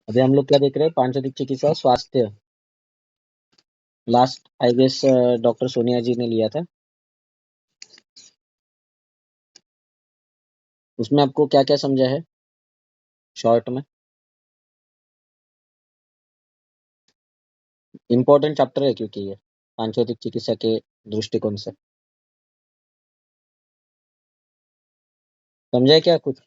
अभी हम लोग क्या देख रहे हैं? पांचों चिकित्सा स्वास्थ्य। Last I guess doctor Sonia ji ने लिया था। उसमें आपको क्या क्या समझा है शॉर्ट में? इम्पोर्टेंट चैप्टर है क्योंकि ये पांचों चिकित्सा के दृष्टिकोण से। समझा है क्या कुछ?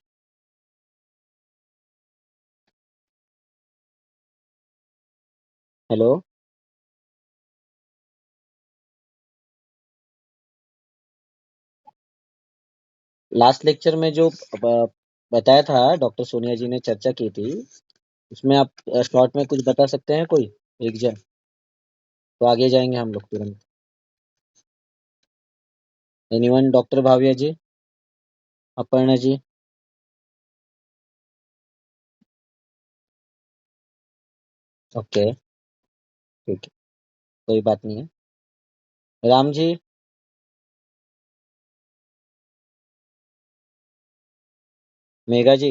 हेलो। लास्ट लेक्चर में जो बताया था डॉक्टर सोनिया जी ने चर्चा की थी, उसमें आप शॉर्ट में कुछ बता सकते हैं कोई एक जन? तो आगे जाएंगे हम लोग तुरंत। एनीवन? डॉक्टर भाविया जी, अपर्णा जी। ओके, ठीक है, कोई बात नहीं है। राम जी। मेघा जी।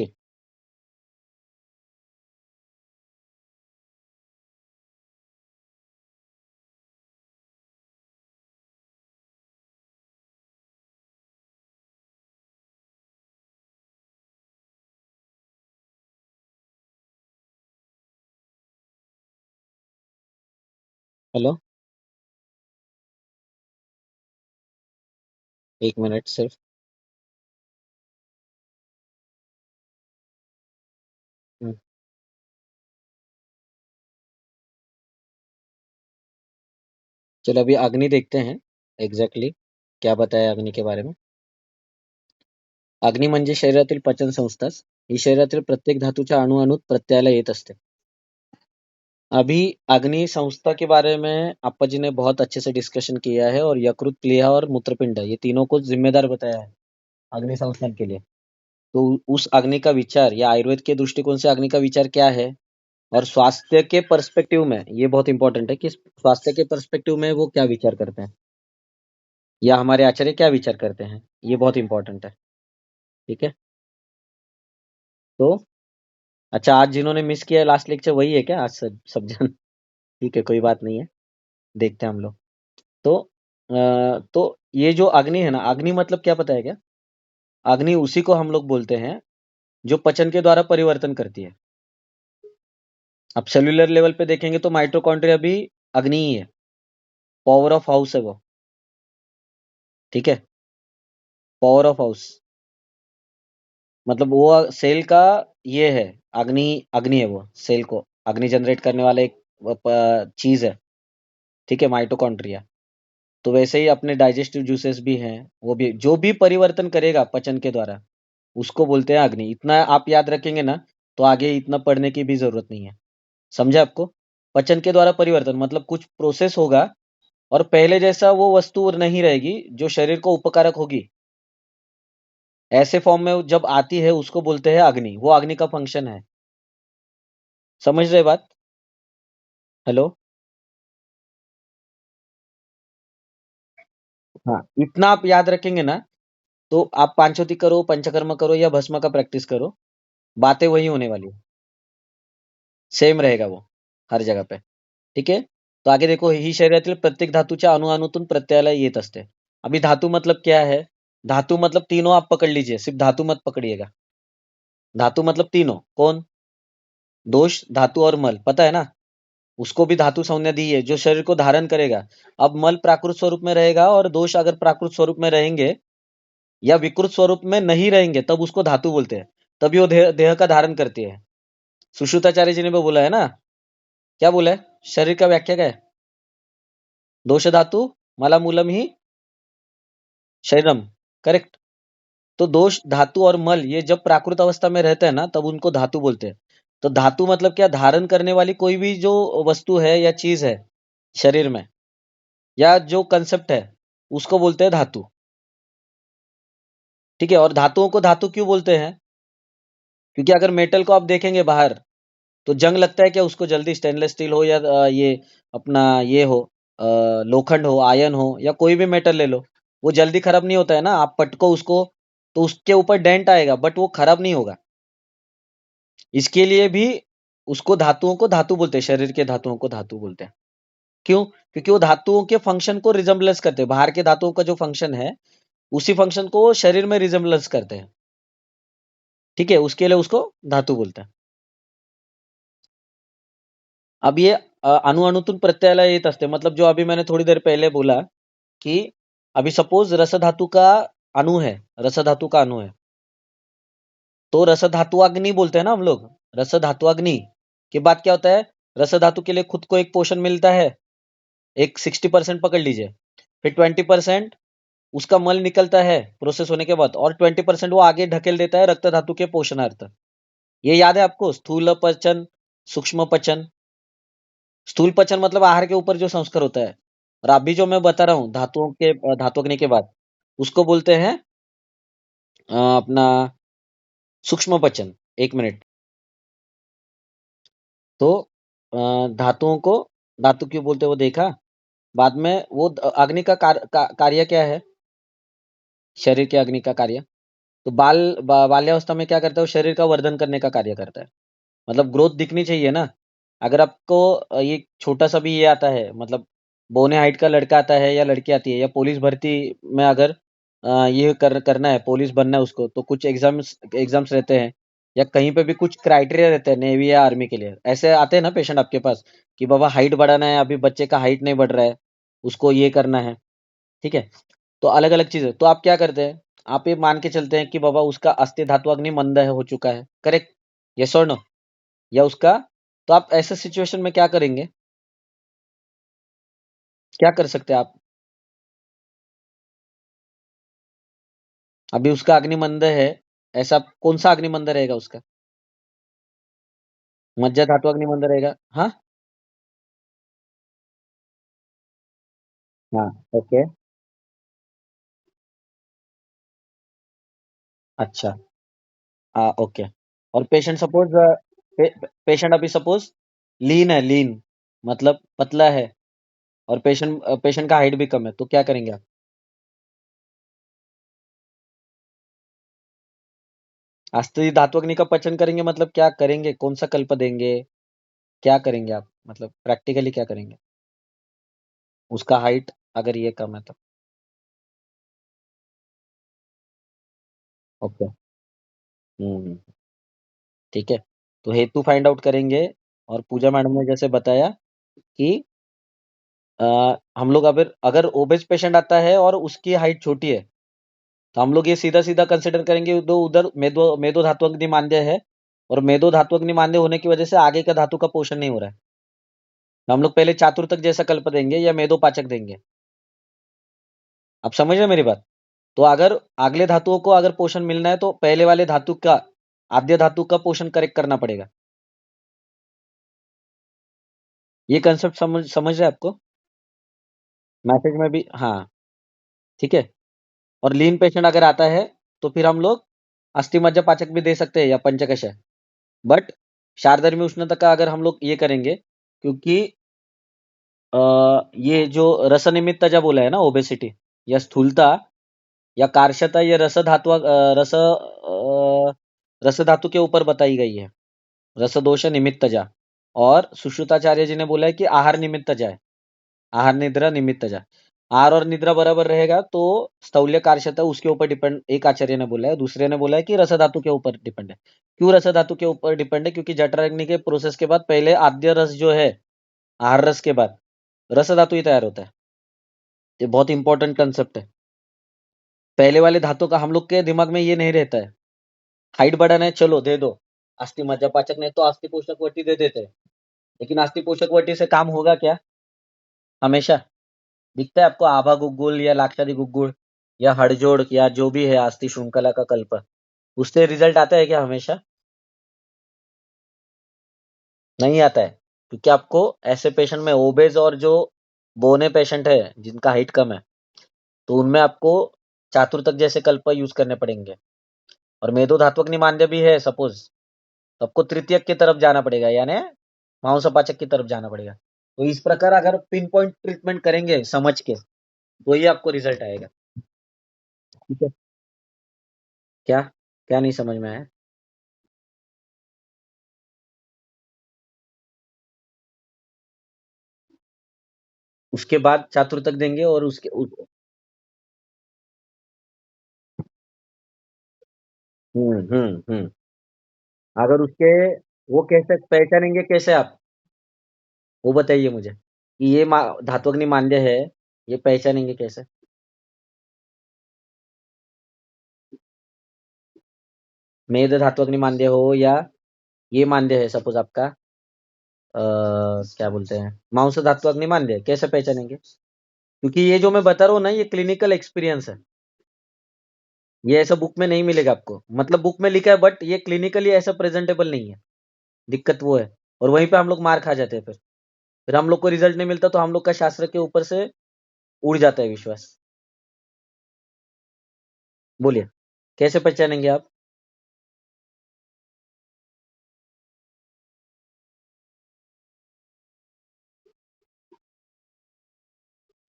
हेलो। एक मिनट सिर्फ। हम्म, चलो अभी अग्नि देखते हैं एग्जैक्टली क्या बताया अग्नि के बारे में। अग्नी म्हणजे शरीरातील पचन संस्थाच, ही शरीरातील प्रत्येक धातूच्या अणुअणुत प्रत्ययाला येत असते। अभी अग्नि संस्था के बारे में अप्पा जी ने बहुत अच्छे से डिस्कशन किया है और यकृत, प्लीहा और मूत्रपिंड ये तीनों को जिम्मेदार बताया है अग्नि संस्थान के लिए। तो उस अग्नि का विचार या आयुर्वेद के दृष्टिकोण से अग्नि का विचार क्या है, और स्वास्थ्य के पर्सपेक्टिव में ये बहुत इंपॉर्टेंट है कि स्वास्थ्य के पर्सपेक्टिव में वो क्या विचार करते हैं या हमारे आचार्य क्या विचार करते हैं, ये बहुत इंपॉर्टेंट है। ठीक है। तो अच्छा, आज जिन्होंने मिस किया लास्ट लेक्चर वही है क्या आज सब जन? ठीक है, कोई बात नहीं है, देखते हैं हम लोग। तो तो ये जो अग्नि है ना, अग्नि मतलब क्या पता है क्या? अग्नि उसी को हम लोग बोलते हैं जो पचन के द्वारा परिवर्तन करती है। अब सेल्यूलर लेवल पे देखेंगे तो माइटोकॉन्ड्रिया भी अग्नि ही है, पावर ऑफ हाउस है वो। ठीक है, पावर ऑफ हाउस मतलब वो सेल का ये है, अग्नि। अग्नि है वो, सेल को अग्नि जनरेट करने वाला एक चीज है। ठीक है, माइटोकॉन्ड्रिया। तो वैसे ही अपने डाइजेस्टिव जूसेस भी हैं, वो भी जो भी परिवर्तन करेगा पचन के द्वारा उसको बोलते हैं अग्नि। इतना आप याद रखेंगे ना, तो आगे इतना पढ़ने की भी जरूरत नहीं है। समझे आपको? पचन के द्वारा परिवर्तन मतलब कुछ प्रोसेस होगा और पहले जैसा वो वस्तु नहीं रहेगी जो शरीर को उपकारक होगी, ऐसे फॉर्म में जब आती है उसको बोलते हैं अग्नि। वो अग्नि का फंक्शन है। समझ रहे बात? हेलो। हाँ, इतना आप याद रखेंगे ना, तो आप पांचोती करो, पंचकर्म करो या भस्म का प्रैक्टिस करो, बातें वही होने वाली है। सेम रहेगा वो हर जगह पे। ठीक है। तो आगे देखो, ही शरीरातील प्रत्येक धातूच्या अणुअणुतून प्रत्ययाला येत असते। अभी धातु मतलब क्या है? धातु मतलब तीनों आप पकड़ लीजिए, सिर्फ धातु मत पकड़िएगा। धातु मतलब तीनों कौन? दोष, धातु और मल, पता है ना? उसको भी धातु संज्ञा दी है, जो शरीर को धारण करेगा। अब मल प्राकृत स्वरूप में रहेगा और दोष अगर प्राकृत स्वरूप में रहेंगे या विकृत स्वरूप में नहीं रहेंगे तब उसको धातु बोलते हैं। तभी वो देह देह का धारण करती है। सुश्रुताचार्य जी ने भी बोला है ना, क्या बोला है? शरीर का व्याख्या क्या है? दोष धातु मला मूलम ही शरीरम। करेक्ट। तो दोष, धातु और मल ये जब प्राकृत अवस्था में रहते हैं ना, तब उनको धातु बोलते हैं। तो धातु मतलब क्या? धारण करने वाली कोई भी जो वस्तु है या चीज है शरीर में, या जो कंसेप्ट है, उसको बोलते हैं धातु। ठीक है। और धातुओं को धातु क्यों बोलते हैं? क्योंकि अगर मेटल को आप देखेंगे बाहर, तो जंग लगता है क्या उसको जल्दी? स्टेनलेस स्टील हो या ये अपना ये हो, लोखंड हो, आयन हो, या कोई भी मेटल ले लो, वो जल्दी खराब नहीं होता है ना। आप पटको उसको तो उसके ऊपर डेंट आएगा, बट वो खराब नहीं होगा। इसके लिए भी उसको धातुओं को धातु बोलते हैं, शरीर के धातुओं को धातु बोलते हैं। क्यों? क्योंकि वो धातुओं के फंक्शन को रिजेम्बलेंस करते हैं। बाहर के धातुओं का जो फंक्शन है, उसी फंक्शन को शरीर में रिजेम्बलेंस करते हैं। ठीक है, उसके लिए उसको धातु बोलते हैं। अब ये अणु-अणूतून प्रत्ययाला येत असते, मतलब जो अभी मैंने थोड़ी देर पहले बोला कि अभी सपोज रसधातु का अणु है, रसधातु का अणु है, तो रसधातुअग्नि बोलते हैं ना हम लोग। रसधातुअग्नि के बाद क्या होता है, रसधातु के लिए खुद को एक पोषण मिलता है, एक 60% पकड़ लीजिए, फिर 20% उसका मल निकलता है प्रोसेस होने के बाद, और 20% वो आगे ढकेल देता है रक्त धातु के पोषणार्थ। ये याद है आपको? स्थूल पचन, सूक्ष्म पचन। स्थूल पचन मतलब आहार के ऊपर जो संस्कार होता है, और अभी जो मैं बता रहा हूँ धातुओं के धातुअग्नि के बाद, उसको बोलते हैं अपना सूक्ष्म पचन। एक मिनट। तो धातुओं को धातु क्यों बोलते हैं वो देखा। बाद में वो अग्नि का कार्य क्या है, शरीर के अग्नि का कार्य। तो बाल्यावस्था में क्या करता है, वो शरीर का वर्धन करने का कार्य करता है। मतलब ग्रोथ दिखनी चाहिए ना। अगर आपको ये छोटा सा भी ये आता है, मतलब बौने हाइट का लड़का आता है या लड़की आती है, या पुलिस भर्ती में अगर ये करना है, पुलिस बनना है उसको, तो कुछ एग्जाम्स एग्जाम्स रहते हैं, या कहीं पे भी कुछ क्राइटेरिया रहते हैं नेवी या आर्मी के लिए। ऐसे आते हैं ना पेशेंट आपके पास कि बाबा हाइट बढ़ाना है, अभी बच्चे का हाइट नहीं बढ़ रहा है, उसको ये करना है। ठीक है, तो अलग अलग चीजें। तो आप क्या करते हैं, आप ये मान के चलते हैं कि बाबा उसका अस्थि धातुअग्नि मंद है, हो चुका है, करेक्ट? यस और नो? या उसका, तो आप ऐसे सिचुएशन में क्या करेंगे, क्या कर सकते हैं आप? अभी उसका अग्निमंद है, ऐसा कौन सा अग्निमंद रहेगा उसका? मज्जा धातु अग्निमंद रहेगा, हाँ। हाँ, ओके। अच्छा, हाँ, ओके। और पेशेंट सपोज पेशेंट अभी सपोज लीन है, लीन मतलब पतला है, और पेशेंट पेशेंट का हाइट भी कम है, तो क्या करेंगे आप? अस्थि धातु अग्नि का पचन करेंगे मतलब क्या करेंगे, कौन सा कल्प देंगे, क्या करेंगे आप, मतलब प्रैक्टिकली क्या करेंगे? उसका हाइट अगर ये कम है तो? ओके। हम्म। ठीक है, तो हेतु फाइंड आउट करेंगे। और पूजा मैडम ने जैसे बताया कि हम लोग अगर अगर ओबेज पेशेंट आता है और उसकी हाइट छोटी है, तो हम लोग ये सीधा सीधा कंसिडर करेंगे, दो उधर मेदो मेदो धातु अग्नि मांद्य है, और मेदो धातु अग्नि मांद्य होने की वजह से आगे का धातु का पोषण नहीं हो रहा है, तो हम लोग पहले चातुर्तक जैसा कल्प देंगे या मेदो पाचक देंगे। आप समझ रहे हैं मेरी बात? तो अगर अगले धातुओं को अगर पोषण मिलना है, तो पहले वाले धातु का, आद्य धातु का पोषण करेक्ट करना पड़ेगा। ये कंसेप्ट समझ रहे हैं आपको? मैसेज में भी, हाँ। ठीक है। और लीन पेशेंट अगर आता है, तो फिर हम लोग अस्थि मज्जा पाचक भी दे सकते हैं या पंचकश है। बट शारदर्मी उष्णता का अगर हम लोग ये करेंगे, क्योंकि ये जो रस निमित्तजा बोला है ना, ओबेसिटी या स्थूलता या कार्शता, ये रस धातु के ऊपर बताई गई है, रस दोष निमित्तजा। और सुश्रुताचार्य जी ने बोला है कि आहार निमित्तजा है, आहार निद्रा निमित्तजा। आहार और निद्रा बराबर रहेगा तो स्थौल्य कार्यक्षमता उसके ऊपर डिपेंड, एक आचार्य ने बोला है, दूसरे ने बोला है कि रस धातु के ऊपर डिपेंड है। क्यों रस धातु के ऊपर डिपेंड है? क्योंकि जठराग्नि के प्रोसेस के बाद पहले आद्य रस जो है, आहार रस के बाद रस धातु ही तैयार होता है। ये बहुत इंपॉर्टेंट कंसेप्ट है। पहले वाले धातु का हम लोग के दिमाग में ये नहीं रहता है। हाइट बढ़ाना है, चलो दे दो अस्थि मज्जा पाचक, नहीं तो अस्थि पोषक वटी दे देते हैं। लेकिन अस्थि पोषक वटी से काम होगा क्या हमेशा? दिखता है आपको आभा गुग्गुल या लाक्षादी गुग्गुल या हड़जोड़ या जो भी है अस्थि श्रृंखला का कल्प, उससे रिजल्ट आता है क्या हमेशा? नहीं आता है। क्योंकि आपको ऐसे पेशेंट में, ओबेज और जो बोने पेशेंट है जिनका हाइट कम है, तो उनमें आपको चातुर्तक जैसे कल्प यूज करने पड़ेंगे। और मेदो धात्वक निमान्य भी है सपोज, तो आपको तृतीयक की तरफ जाना पड़ेगा, यानी मांसपाचक की तरफ जाना पड़ेगा। तो इस प्रकार अगर पिन पॉइंट ट्रीटमेंट करेंगे समझ के, तो ही आपको रिजल्ट आएगा। ठीक है। क्या क्या नहीं समझ में आया? उसके बाद चातुर तक देंगे और हम्म। अगर उसके वो कैसे पहचानेंगे, कैसे आप, वो बताइए मुझे कि ये धात्वग्नि मांद्य है, ये पहचानेंगे कैसे? मेद धात्वग्नि मांद्य हो या ये मांद्य है, सपोज आपका क्या बोलते हैं, मांस धात्वग्नि मांद्य है, कैसे पहचानेंगे? क्योंकि ये जो मैं बता रहा हूँ ना, ये क्लिनिकल एक्सपीरियंस है। ये ऐसा बुक में नहीं मिलेगा आपको, मतलब बुक में लिखा है बट ये क्लिनिकली ऐसा प्रेजेंटेबल नहीं है। दिक्कत वो है। और वहीं पे हम लोग मार खा जाते हैं। फिर हम लोग को रिजल्ट नहीं मिलता, तो हम लोग का शास्त्र के ऊपर से उड़ जाता है विश्वास। बोलिए, कैसे पहचानेंगे आप?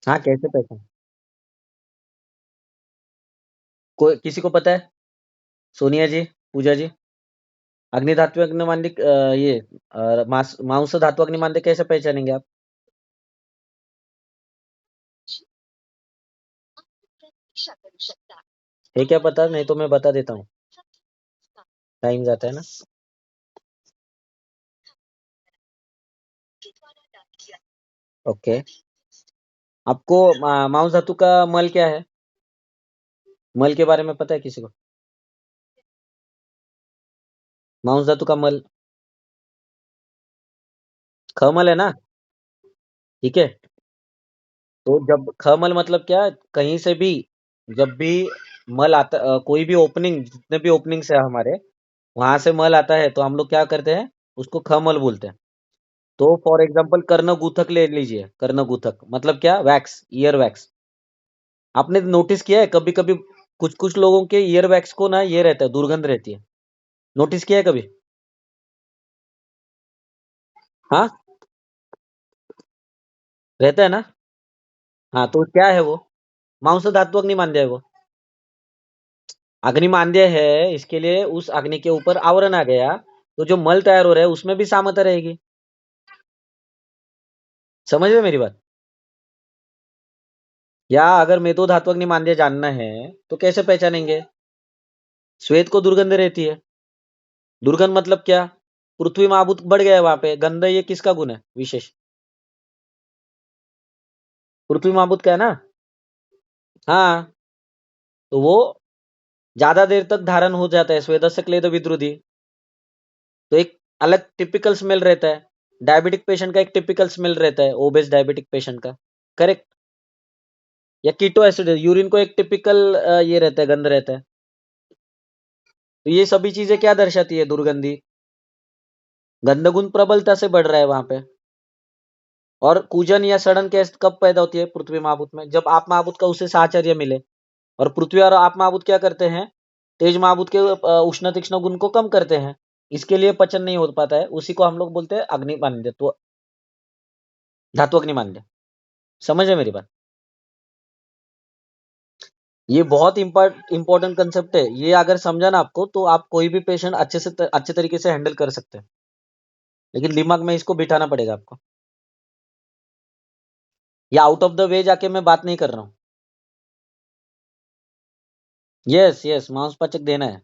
हाँ, कैसे पहचान, कोई किसी को पता है? सोनिया जी, पूजा जी, अग्नि धातु अग्निमांद्य ये मांस धातु अग्निमांद्य कैसे पहचानेंगे आप? है क्या पता? नहीं तो मैं बता देता हूँ। टाइम जाता है ना। ओके। आपको मांस धातु का मल क्या है? मल के बारे में पता है किसी को? मांस धातु का मल खमल है ना। ठीक है। तो जब खमल मतलब क्या, कहीं से भी जब भी मल आता, कोई भी ओपनिंग, जितने भी ओपनिंग्स है हमारे, वहां से मल आता है तो हम लोग क्या करते हैं, उसको खमल बोलते हैं। तो फॉर एग्जांपल कर्णगूथक ले लीजिए। कर्णगूथक मतलब क्या, वैक्स, ईयर वैक्स। आपने नोटिस किया है कभी कभी, कुछ कुछ लोगों के ईयर वैक्स को ना ये रहता है, दुर्गंध रहती है। नोटिस किया है कभी? हाँ, रहता है ना। हाँ, तो क्या है वो? मांस धातु अग्निमांद्य है वो। अग्निमांद्य है, इसके लिए उस अग्नि के ऊपर आवरण आ गया, तो जो मल तैयार हो रहा है उसमें भी सामता रहेगी। समझ रहे मेरी बात? या अगर मेदो धातु अग्निमांद्य जानना है तो कैसे पहचानेंगे? श्वेत को दुर्गंध रहती है। दुर्गंध मतलब क्या? पृथ्वी महाभूत बढ़ गया है वहां पे, गंध ये किसका गुण है विशेष? पृथ्वी महाभूत का है ना। हाँ, तो वो ज्यादा देर तक धारण हो जाता है, स्वेदस्य क्लेद विद्रुदी। तो एक अलग टिपिकल स्मेल रहता है। डायबिटिक पेशेंट का एक टिपिकल स्मेल रहता है, ओबेस डायबिटिक पेशेंट का। करेक्ट। या कीटो एसिड, यूरिन को एक टिपिकल ये रहता है, गंध रहता है। तो ये सभी चीजें क्या दर्शाती है, दुर्गंधी। गंधगुण प्रबलता से बढ़ रहा है वहां पे। और कूजन या सड़न कैसे कब पैदा होती है पृथ्वी महाभूत में? जब आप महाभूत का उसे साहचर्य मिले। और पृथ्वी और आप महाभूत क्या करते हैं, तेज महाभूत के उष्ण तीक्ष्ण गुण को कम करते हैं। इसके लिए पचन नहीं हो पाता है, उसी को हम लोग बोलते हैं अग्निमांद्य, तो धातु अग्निमांद्य। समझ है मेरी बात? ये बहुत इंपॉर्टेंट कंसेप्ट है। ये अगर समझा ना आपको, तो आप कोई भी पेशेंट अच्छे तरीके से हैंडल कर सकते हैं। लेकिन दिमाग में इसको बिठाना पड़ेगा आपको। या आउट ऑफ द वे जाके मैं बात नहीं कर रहा हूँ। यस यस, मांसपाचक देना है।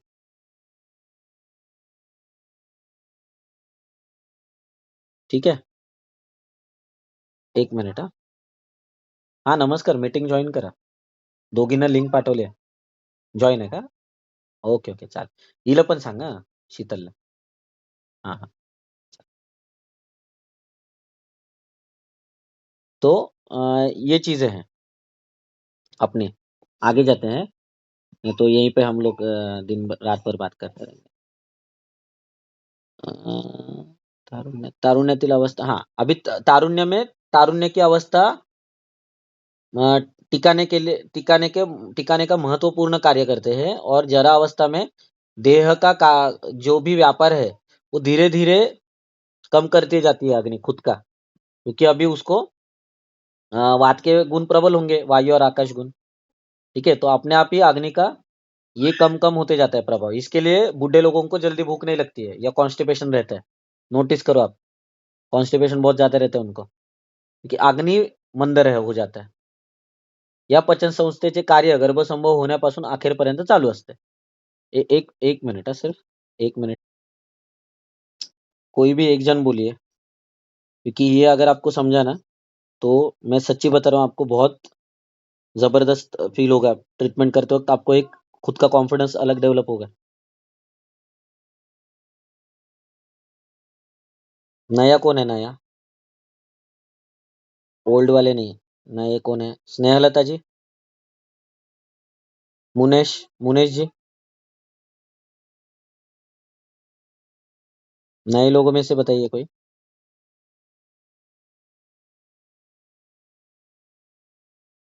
ठीक है। एक मिनिट, हा. हा, नमस्कार. मीटिंग जॉईन करा. दोघींना लिंक पाठवली. जॉईन आहे का? ओके ओके, चालेल. हिला पण सांगा, शीतलला. हा हा. तो ये चीजें हैं अपनी। आगे जाते हैं, नहीं तो यहीं पे हम लोग रात भर बात करते रहेंगे. तारुण्यातील अवस्था, हाँ, अभी तारुण्य में, तारुण्य की अवस्था अ, टिकाने का महत्वपूर्ण कार्य करते हैं। और जरा अवस्था में देह का जो भी व्यापार है, वो धीरे धीरे कम करती जाती है अग्नि खुद का, क्योंकि अभी उसको वात के गुण प्रबल होंगे, वायु और आकाश गुण। ठीक है, तो अपने आप ही अग्नि का ये कम कम होते जाता है प्रभाव। इसके लिए बूढ़े लोगों को जल्दी भूख नहीं लगती है, या कॉन्स्टिपेशन रहता है। नोटिस करो आप, कॉन्स्टिपेशन बहुत ज्यादा रहता है उनको, क्योंकि अग्नि मंद हो जाता है. या पचन संस्थेचे कार्य गर्भसंभव होण्यापासून अखेरपर्यंत चालू असते. एक एक मिनट सिर्फ 1 मिनट. कोई भी एक जन बोलिए, क्योंकि ये अगर आपको समझा ना, तो मैं सच्ची बता रहा हूँ, आपको बहुत जबरदस्त फील होगा. ट्रीटमेंट करते वक्त आपको एक खुद का कॉन्फिडेंस अलग डेवलप होगा. नया कौन है? नया ओल्ड वाले नहीं. नए कौन है? स्नेहलता जी, मुनेश, मुनेश जी. नए लोगों में से बताइए कोई.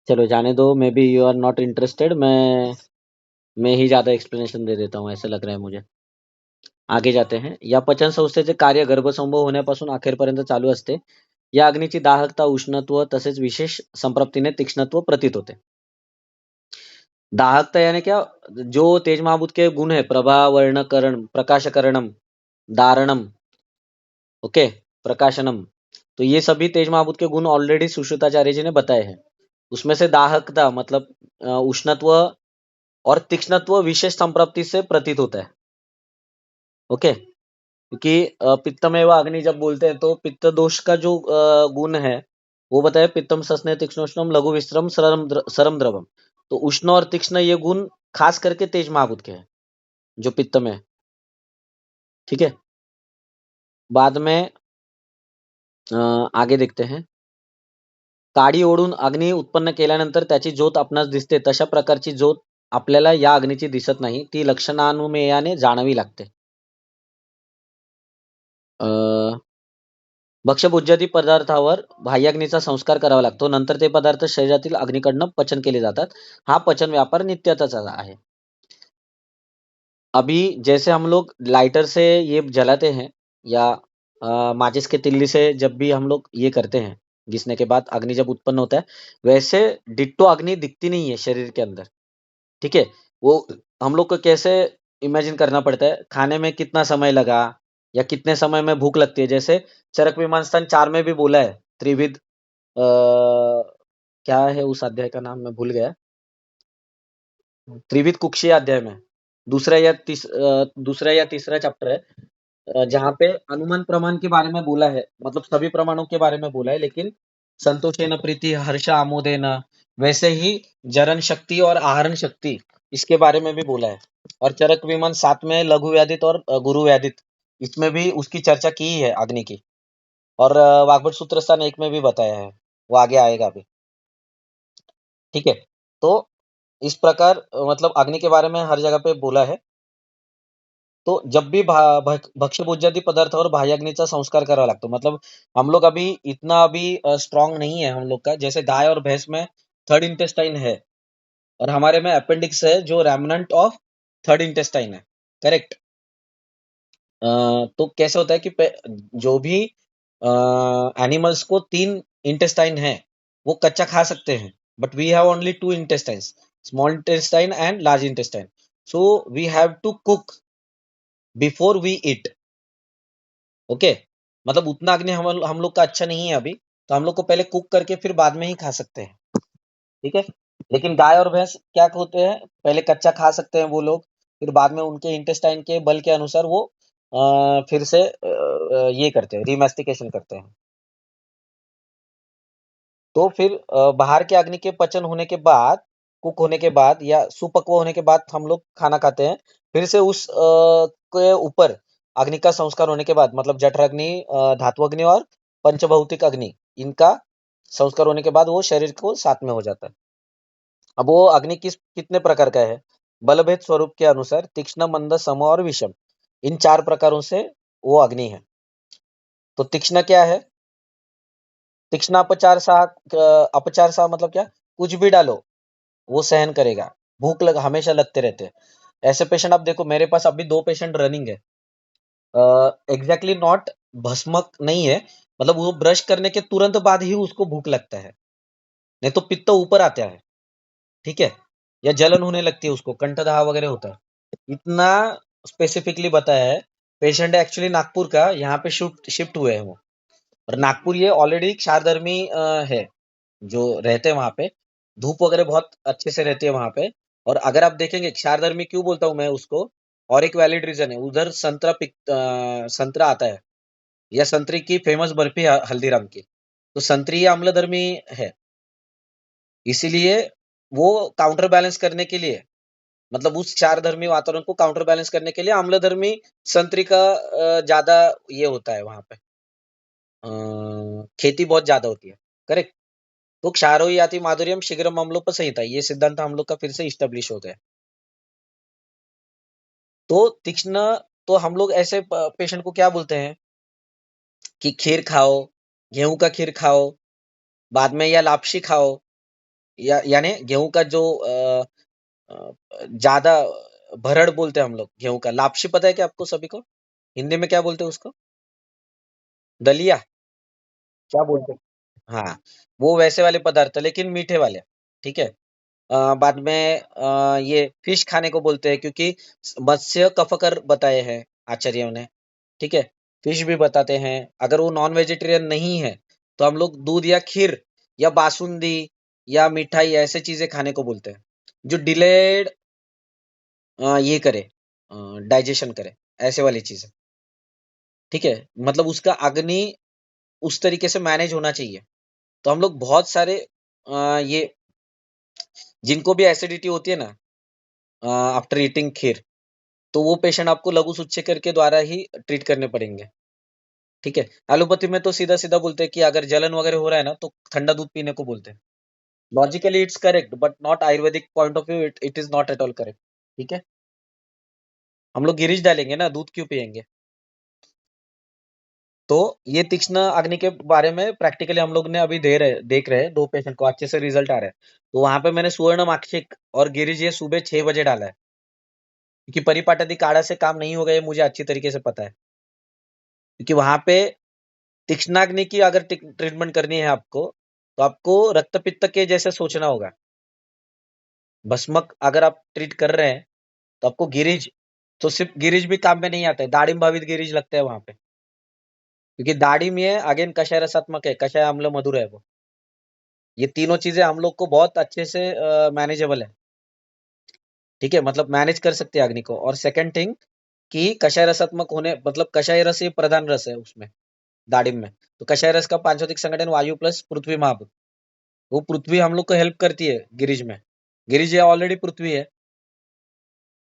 चलो जाने दो, may be you are not interested. मैं ही ज्यादा एक्सप्लेनेशन दे देता हूँ, ऐसा लग रहा है मुझे. आगे जाते हैं. या पचन संस्थेचे कार्य गर्भसंभव होण्यापासून अखेरपर्यंत चालू असते. या अग्नीची दाहकता, उष्णत्व तसेच विशेष संप्राप्तीने तीक्ष्णत्व प्रतीत होते. दाहकता यानी क्या? जो तेज महाभूत के गुण है, प्रभा, वर्णकरण, प्रकाशकरणम, दारणम, ओके, प्रकाशनम, तो ये सभी तेज महाभूत के गुण ऑलरेडी सुश्रुताचार्य जी ने बताए हैं. उसमें से दाहकता मतलब उष्णत्व और तीक्ष्णत्व विशेष संप्राप्ति से प्रतीत होता है. ओके. क्योंकि पित्तमेव अग्नि जब बोलते हैं तो पित्त दोष का जो गुण है वो बताया, पित्तम सस्ने तीक्ष्णोष्णम लघु विश्रम सरम द्रवम. तो उष्ण और तीक्ष्ण ये गुण खास करके तेज महाभूत के हैं, जो पित्त में है. ठीक है. बाद में आगे देखते हैं. काडी ओढून अग्नी उत्पन्न केल्यानंतर त्याची ज्योत आपणास दिसते, तशा प्रकारची ज्योत आपल्याला या अग्नीची दिसत नाही, ती लक्षणानुमेयाने जाणवी लागते. भक्ष्यभोज्यादी पदार्थावर बाह्याग्नीचा संस्कार करावा लागतो. नंतर ते पदार्थ शरीरातील अग्नीकडनं पचन केले जातात. हा पचन व्यापार नित्याचाच आहे. अभी जैसे हम लोग लाइटर से ये जलाते हैं, या माचिस के तिल्ली से जब भी हम लोग ये करते हैं, घिसने के बाद अग्नि जब उत्पन्न होता है, वैसे डिट्टो अग्नि दिखती नहीं है शरीर के अंदर. ठीक है. वो हम लोग को कैसे इमेजिन करना पड़ता है, खाने में कितना समय लगा या कितने समय में भूख लगती है. जैसे चरक विमान स्थान 4 में भी बोला है, त्रिविध क्या है उस अध्याय का नाम, मैं भूल गया. त्रिविध कुक्षी अध्याय में दूसरा या तीसरा चैप्टर है, जहाँ पे अनुमान प्रमाण के बारे में बोला है, मतलब सभी प्रमाणों के बारे में बोला है, लेकिन संतोषेन प्रीति हर्ष आमोदेन, वैसे ही जरण शक्ति और आहरण शक्ति इसके बारे में भी बोला है. और चरक विमान 7 में लघु व्याधित और गुरु व्याधित, इसमें भी उसकी चर्चा की है अग्नि की. और वाग्भट सूत्र स्थान 1 में भी बताया है, वो आगे आएगा अभी. ठीक है. तो इस प्रकार मतलब अग्नि के बारे में हर जगह पे बोला है. तो जब भी भक्ष्यभोज्यादी पदार्थावर बाह्याग्नीचा संस्कार करावा लागतो. मतलब हम लोग अभी इतना अभी स्ट्रांग नहीं है हम लोग का. जैसे गाय और भैंस में थर्ड इंटेस्टाइन है, और हमारे में अपेंडिक्स है जो रेमनेंट ऑफ थर्ड इंटेस्टाइन है. करेक्ट. तो कैसे होता है कि जो भी एनिमल्स को 3 इंटेस्टाइन है, वो कच्चा खा सकते हैं, but we have only 2 intestines, small intestine and large intestine. So we have to cook before we eat. Okay. मतलब उतना अग्नि हम लोग का अच्छा नहीं है अभी, तो हम लोग को पहले कुक करके फिर बाद में ही खा सकते हैं. ठीक है. लेकिन गाय और भैंस क्या होते हैं, पहले कच्चा खा सकते हैं वो लोग, फिर बाद में उनके इंटेस्टाइन के बल के अनुसार वो फिर से ये करते हैं, रिमेस्टिकेशन करते हैं. तो फिर बाहर के अग्नि के पचन होने के बाद, कुक होने के बाद या सुपक्व होने के बाद हम लोग खाना खाते हैं. फिर से उस के ऊपर अग्नि का संस्कार होने के बाद, मतलब जठर अग्नि, धातु अग्नि और पंचभौतिक अग्नि, इनका संस्कार होने के बाद वो शरीर को साथ में हो जाता है. अब वो अग्नि कितने प्रकार का है? बलभेद स्वरूप के अनुसार तीक्ष्ण, मंद, सम और विषम, इन 4 प्रकारों से वो अग्नि है. तो तीक्ष्ण क्या है? तीक्ष्ण अपचार सा मतलब क्या? कुछ भी डालो वो सहन करेगा. भूख हमेशा लगते रहते हैं. ऐसे पेशेंट आप देखो, मेरे पास अभी 2 पेशेंट रनिंग है. एग्जैक्टली नॉट भस्मक नहीं है, मतलब वो ब्रश करने के तुरंत बाद ही उसको भूख लगता है, नहीं तो पित्त ऊपर आता है. ठीक है. या जलन होने लगती है, उसको कंठदाह वगैरह होता है. इतना स्पेसिफिकली बताया है. पेशेंट है एक्चुअली नागपुर का, यहाँ पे शिफ्ट हुए हैं वो. और नागपुर ये ऑलरेडी क्षारधर्मी है. जो रहते हैं वहां पे, धूप वगैरह बहुत अच्छे से रहती है वहां पे। और अगर आप देखेंगे क्षारधर्मी क्यों बोलता हूँ मैं उसको, और एक वैलिड रीजन है, उधर संतरा आता है, या संतरी की फेमस बर्फी है हल्दीराम की, तो संतरी अम्लधर्मी है। इसीलिए वो काउंटर बैलेंस करने के लिए, मतलब उस चार धर्मी वातावरण को काउंटर बैलेंस करने के लिए अम्लधर्मी संतरी का ज्यादा ये होता है वहां पे, खेती बहुत ज्यादा होती है। करेक्ट। तो क्षारो याति माधुर्यम शीघ्रम अम्लोपसंहिता, ये सिद्धांत हम लोग का फिर से इस्टेब्लिश हो गया। तो तीक्ष्ण, तो हम लोग ऐसे पेशेंट को क्या बोलते हैं कि खीर खाओ, गेहूं का खीर खाओ बाद में, या लापसी खाओ, या यानी गेहूं का जो ज्यादा भरड़ बोलते हैं हम लोग गेहूं का। लापसी पता है क्या आपको सभी को? हिंदी में क्या बोलते हैं उसको? दलिया, क्या बोलते हैं? हाँ, वो वैसे वाले पदार्थ है, लेकिन मीठे वाले। ठीक है। बाद में ये फिश खाने को बोलते हैं, क्योंकि मत्स्य कफकर बताए हैं आचार्यों ने। ठीक है। फिश भी बताते हैं। अगर वो नॉन वेजिटेरियन नहीं है, तो हम लोग दूध या खीर या बासुंदी या मिठाई ऐसे चीजें खाने को बोलते हैं, जो डिलेड ये करे, डाइजेशन करे, ऐसे वाली चीजें। ठीक है। मतलब उसका अग्नि उस तरीके से मैनेज होना चाहिए। तो हम लोग बहुत सारे ये जिनको भी एसिडिटी होती है ना आफ्टर ईटिंग खीर, तो वो पेशेंट आपको लघु सूच्यकर के द्वारा ही ट्रीट करने पड़ेंगे। ठीक है। एलोपैथी में तो सीधा सीधा बोलते हैं कि अगर जलन वगैरह हो रहा है ना, तो ठंडा दूध पीने को बोलते हैं। Logically it's correct, but not Ayurvedic point of view, it is not at all correct. ठीक है। हम लोग गिरीश डालेंगे ना, दूध क्यों पियेंगे? तो ये तीक्ष्ण अग्नि के बारे में प्रैक्टिकली हम लोग ने अभी देख रहे हैं, दो पेशेंट को अच्छे से रिजल्ट आ रहा है। तो वहां पे मैंने सुवर्ण माक्षिक और गिरिज ये सुबह 6 बजे डाला है, क्योंकि परिपाटी काढ़ा से काम नहीं होगा, ये मुझे अच्छी तरीके से पता है। क्योंकि वहां पे तीक्ष्णाग्नि की अगर ट्रीटमेंट करनी है आपको, तो आपको रक्त पित्त के जैसे सोचना होगा। भस्मक अगर आप ट्रीट कर रहे हैं, तो आपको गिरिज, तो सिर्फ गिरिज भी काम में नहीं आता है, दाड़िम भावित गिरिज लगता है वहां पे। क्योंकि दाड़िम ये अगेन कषाय रसात्मक है, कषाय अम्ल मधुर है वो। ये तीनों चीजें हम लोग को बहुत अच्छे से मैनेजेबल है। ठीक है। मतलब मैनेज कर सकते हैं अग्नि को। और सेकंड थिंग कि कषाय रसात्मक होने, मतलब कषाय रस ये प्रधान रस है उसमें, दाड़िम में। तो कषाय रस का पांचोतिक संगठन वायु प्लस पृथ्वी महाभूत, वो पृथ्वी हम लोग को हेल्प करती है गिरिज में। गिरिज ये ऑलरेडी पृथ्वी है।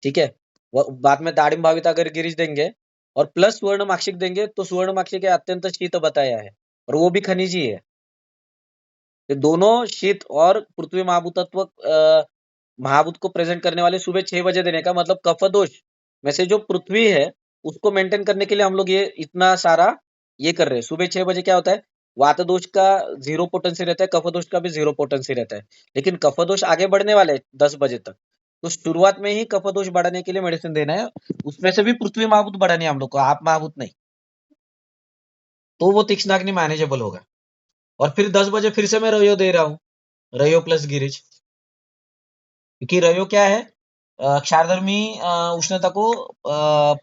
ठीक है। बाद में दाड़िम भावित अगर गिरिज देंगे और प्लस स्वर्ण माक्षिक देंगे, तो स्वर्ण माक्षिक अत्यंत शीत बताया है, और वो भी खनिज ही है। ये दोनों शीत और पृथ्वी महाभूतत्व महाभूत को प्रेजेंट करने वाले सुबह 6 बजे देने का मतलब कफ दोष में से जो पृथ्वी है, उसको मेंटेन करने के लिए हम लोग ये इतना सारा ये कर रहे हैं। सुबह 6 बजे क्या होता है, वात दोष का 0 पोटेंसी रहता है, कफ दोष का भी 0 पोटेंसी रहता है। लेकिन कफ दोष आगे बढ़ने वाले हैं 10 बजे तक, तो शुरुआत में ही कफ दोष बढ़ाने के लिए मेडिसिन देना है। उसमें से भी पृथ्वी महाभूत बढ़ानी है हम लोग को, आप महाभूत नहीं। तो वो तीक्ष्णाग्नि मैनेजेबल होगा। और फिर 10 बजे फिर से मैं रयो दे रहा हूँ, रयो प्लस गिरिज। क्योंकि रयो क्या है, क्षारधर्मी उष्णता को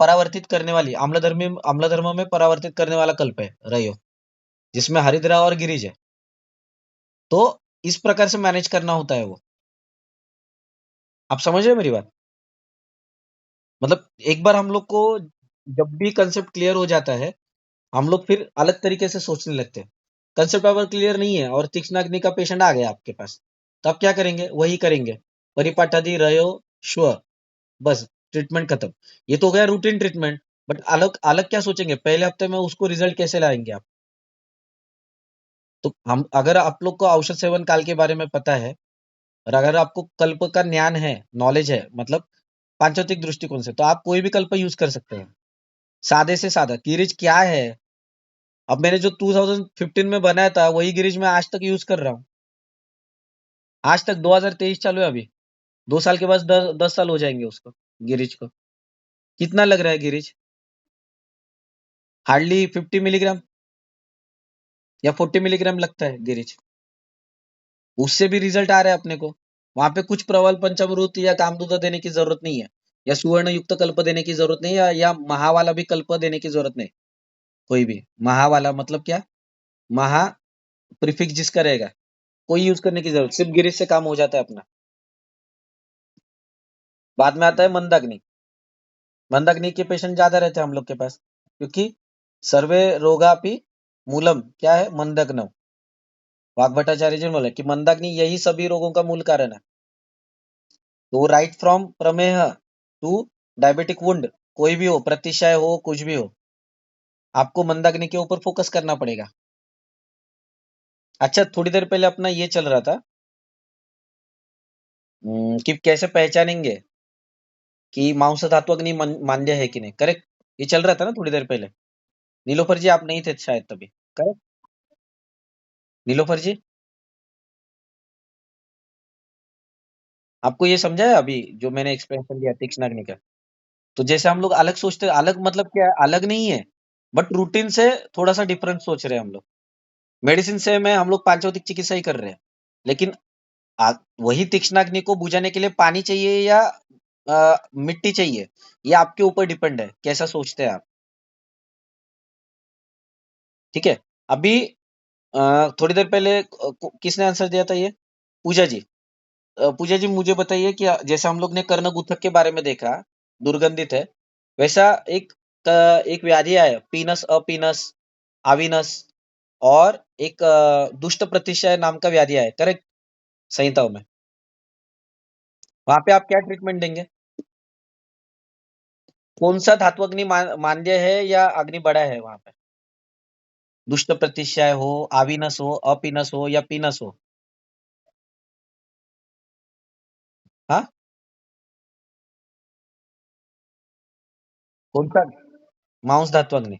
परावर्तित करने वाली, आम्लधर्म में परावर्तित करने वाला कल्प है रयो, जिसमें हरिद्रा और गिरिज है। तो इस प्रकार से मैनेज करना होता है वो। आप समझ रहे हैं मेरी बात? मतलब एक बार हम लोग को जब भी कंसेप्ट क्लियर हो जाता है, हम लोग फिर अलग तरीके से सोचने लगते हैं। कंसेप्ट अगर क्लियर नहीं है और तीक्ष्ण अग्नि का पेशेंट आ गया आपके पास, तो आप क्या करेंगे? वही करेंगे, परिपाठादि रयो श्योर, बस ट्रीटमेंट खत्म। ये तो हो गया रूटीन ट्रीटमेंट। बट अलग अलग क्या सोचेंगे, पहले हफ्ते में उसको रिजल्ट कैसे लाएंगे आप? तो हम, अगर आप लोग को औषध सेवन काल के बारे में पता है, और अगर आपको कल्प का ज्ञान है, नॉलेज है, मतलब पांचौतिक दृष्टिकोण से, तो आप कोई भी कल्प यूज कर सकते हैं। सादे से सादा गिरिज क्या है, अब मैंने जो 2015 में बनाया था वही गिरिज मैं आज तक यूज कर रहा हूँ। आज तक 2023 चालू है अभी, 2 साल के बाद 10 साल हो जाएंगे उसको, गिरिज को। कितना लग रहा है गिरिज? हार्डली 50 मिलीग्राम या 40 मिलीग्राम लगता है गिरिज। उससे भी रिजल्ट आ रहा है अपने को। वहां पे कुछ प्रबल पंचामृत या कामदूत देने की जरूरत नहीं है, या सुवर्ण युक्त कल्प देने की जरूरत नहीं है, या महा वाला भी कल्प देने की जरूरत नहीं। कोई भी महा वाला मतलब क्या, महा प्रीफिक्स जिसका रहेगा, कोई यूज करने की जरूरत, सिर्फ गिरिश से काम हो जाता है अपना। बाद में आता है मंदाग्नि। मंदाग्नि के पेशेंट ज्यादा रहते हैं हम लोग के पास, क्योंकि सर्वे रोगापि मूलम क्या है, मंदग्न। वाग्भट्टाचार्य जी ने बोला कि मंदाग्नि यही सभी रोगों का मूल कारण है। तो राइट फ्रॉम प्रमेह टू डायबिटिक वुंड, कोई भी हो, प्रतिशय हो, कुछ भी हो, आपको मंदाग्नि के ऊपर फोकस करना पड़ेगा। अच्छा, थोड़ी देर पहले अपना ये चल रहा था कि कैसे पहचानेंगे कि मांस धात्वग्नि मान्य है कि नहीं, करेक्ट। ये चल रहा था ना थोड़ी देर पहले। नीलोफर जी आप नहीं थे शायद तभी, करेक्ट। नीलोफर जी, आपको ये समझा है अभी जो मैंने एक्सप्लेनेशन दिया तीक्ष्णाग्नि का? तो जैसे हम लोग अलग सोचते हैं, अलग मतलब क्या है, अलग नहीं है, बट रूटीन से थोड़ा सा डिफरेंट सोच रहे हैं हम लोग। मेडिसिन से में हम लोग पांचभौतिक चिकित्सा ही कर रहे हैं, लेकिन वही तीक्ष्णाग्नि को बुझाने के लिए पानी चाहिए या मिट्टी चाहिए, ये आपके ऊपर डिपेंड है कैसा सोचते हैं आप। ठीक है। अभी थोड़ी देर पहले किसने आंसर दिया था ये? पूजा जी। पूजा जी मुझे बताइए कि जैसे हम लोग ने कर्णगुथक के बारे में देखा, दुर्गंधित है, वैसा एक व्याधि है पीनस अपीनस आविनस, और एक दुष्ट प्रतिशय नाम का व्याधि है, करेक्ट, संहिताओं में। वहां पे आप क्या ट्रीटमेंट देंगे? कौन सा धात्वग्नि मान्य है या अग्नि बड़ा है वहां पे? दुष्ट प्रतिशय हो, आविनस हो, अपीनस हो या पीनस हो? हाँ, कौन सा? मांस धात्वग्नि,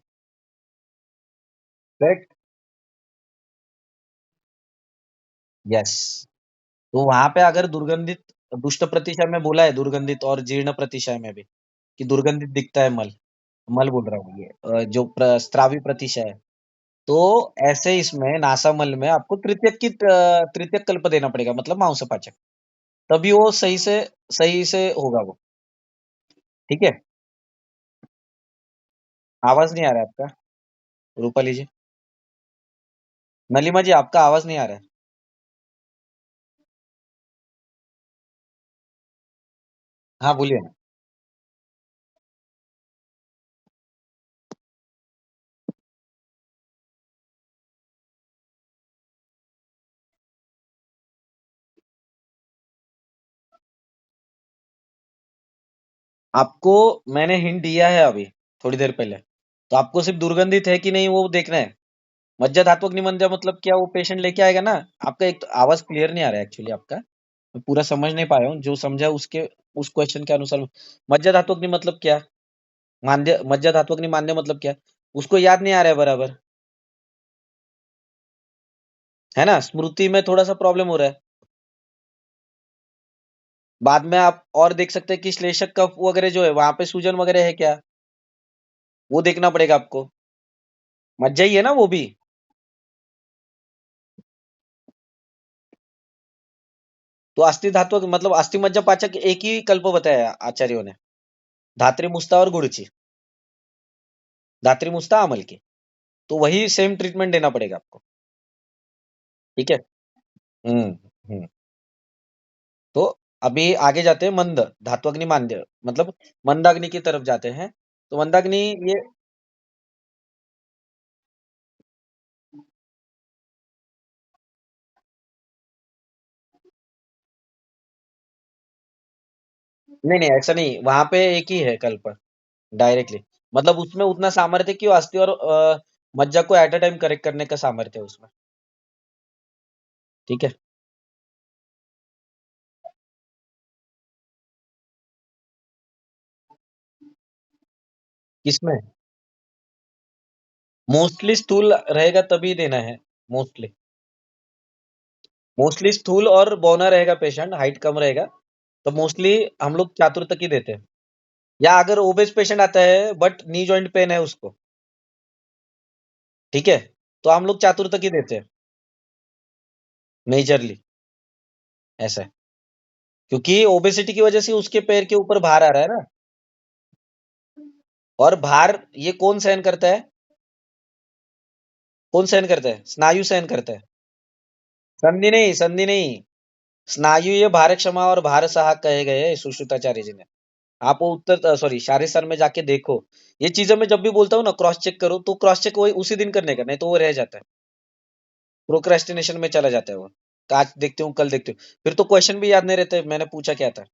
करेक्ट। यस। तो वहां पे अगर दुर्गंधित, दुष्ट प्रतिशय में बोला है दुर्गंधित, और जीर्ण प्रतिशय में भी कि दुर्गंधित दिखता है मल, मल बोल रहा हूँ ये जो स्त्रावी प्रतिशय है। तो ऐसे इसमें नासामल में आपको तृतीयक कल्प देना पड़ेगा, मतलब मांसपाचक, तभी वो सही से होगा वो। ठीक है। आवाज नहीं आ रहा है आपका, रूपाली जी। नलिमा जी आपका आवाज नहीं आ रहा है। हाँ बोलिए ना। आपको मैंने हिंट दिया है अभी थोड़ी देर पहले, तो आपको सिर्फ दुर्गंधित है कि नहीं वो देखना है। मज्जा धात्वक निमंत्रण मतलब क्या, वो पेशेंट लेके आएगा ना। आपका एक तो आवाज क्लियर नहीं आ रहा है एक्चुअली आपका, मैं पूरा समझ नहीं पाया हूँ, जो समझा उसके उस क्वेश्चन के अनुसार। मज्जा धात्वग्नि मतलब क्या, मान्य मज्जा धात्वग्नि मान्य मतलब क्या, उसको याद नहीं आ रहा है बराबर, है ना, स्मृति में थोड़ा सा प्रॉब्लम हो रहा है। बाद में आप और देख सकते हैं कि श्लेषक कफ वगैरह जो है वहां पे सूजन वगैरह है क्या, वो देखना पड़ेगा आपको। मज्जा ही है ना वो भी। तो अस्थि धात्वक मतलब अस्थि मज्जा पाचक एक ही कल्प बताया आचार्यों ने, धात्री मुस्ता और गुड़ची, धात्री मुस्ता अमल की, तो वही सेम ट्रीटमेंट देना पड़ेगा आपको। ठीक है। हम्म। हम्म। तो अभी आगे जाते हैं, मंद धात्वग्नि मान्य मतलब मंदाग्नि की तरफ जाते हैं। तो मंदाग्नि ये, नहीं नहीं ऐसा नहीं, वहां पे एक ही है कल्प डायरेक्टली, मतलब उसमें उतना सामर्थ्य क्यों, अस्थि और मज्जा को एट अ टाइम करेक्ट करने का सामर्थ्य है उसमें। ठीक है। किसमें? मोस्टली स्थूल रहेगा तभी देना है, मोस्टली। मोस्टली स्थूल और बौना रहेगा पेशेंट, हाइट कम रहेगा, तो मोस्टली हम लोग चातुर्थ की देते हैं। या अगर ओबेस पेशेंट आता है बट नी जॉइंट पेन है उसको, ठीक है, तो हम लोग चातुर्थ की देते हैं मेजरली, ऐसा है। क्योंकि ओबेसिटी की वजह से उसके पैर के ऊपर भार आ रहा है ना, और भार ये कौन सहन करता है, कौन सहन करता है, स्नायु सहन करता है। संधि नहीं, संधि नहीं। स्नायु ये भार क्षमा और भार सहायक कहे गए हैं सुश्रुताचार्य जी ने। आप वो उत्तर सॉरी शारीर सर में जाके देखो। ये चीजें मैं जब भी बोलता हूँ ना क्रॉस चेक करो, तो क्रॉस चेक वही उसी दिन करने का, नहीं तो वो रह जाता है, प्रोक्रेस्टिनेशन में चला जाता है वो। आज देखते हूँ कल देखते हूँ, फिर तो क्वेश्चन भी याद नहीं रहते मैंने पूछा क्या था,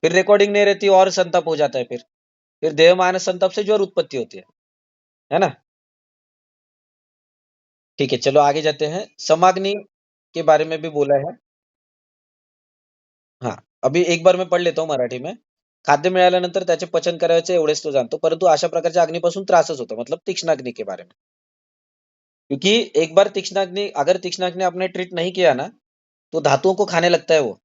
फिर रिकॉर्डिंग नहीं रहती और संताप हो जाता है। फिर देह मानस संताप से ज्वर उत्पत्ति होती है ना। ठीक है, चलो आगे जाते हैं। समाग्नि के बारे में भी बोला है। हा, अभी एक बार मैं पढ़ लेता हूँ मराठी में. खाद्य मिळाल्यानंतर त्याचे पचन करायचे एवढेच तो जाणतो, परंतु अशा प्रकारच्या अग्नीपासून त्रासच होतो, मतलब तीक्ष्णाग्नि के बारे में. क्योंकि एक बार तीक्ष्णाग्नि, अगर तीक्ष्णाग्नि आपने ट्रीट नहीं किया ना, तो धातुओं को खाने लगता है वो.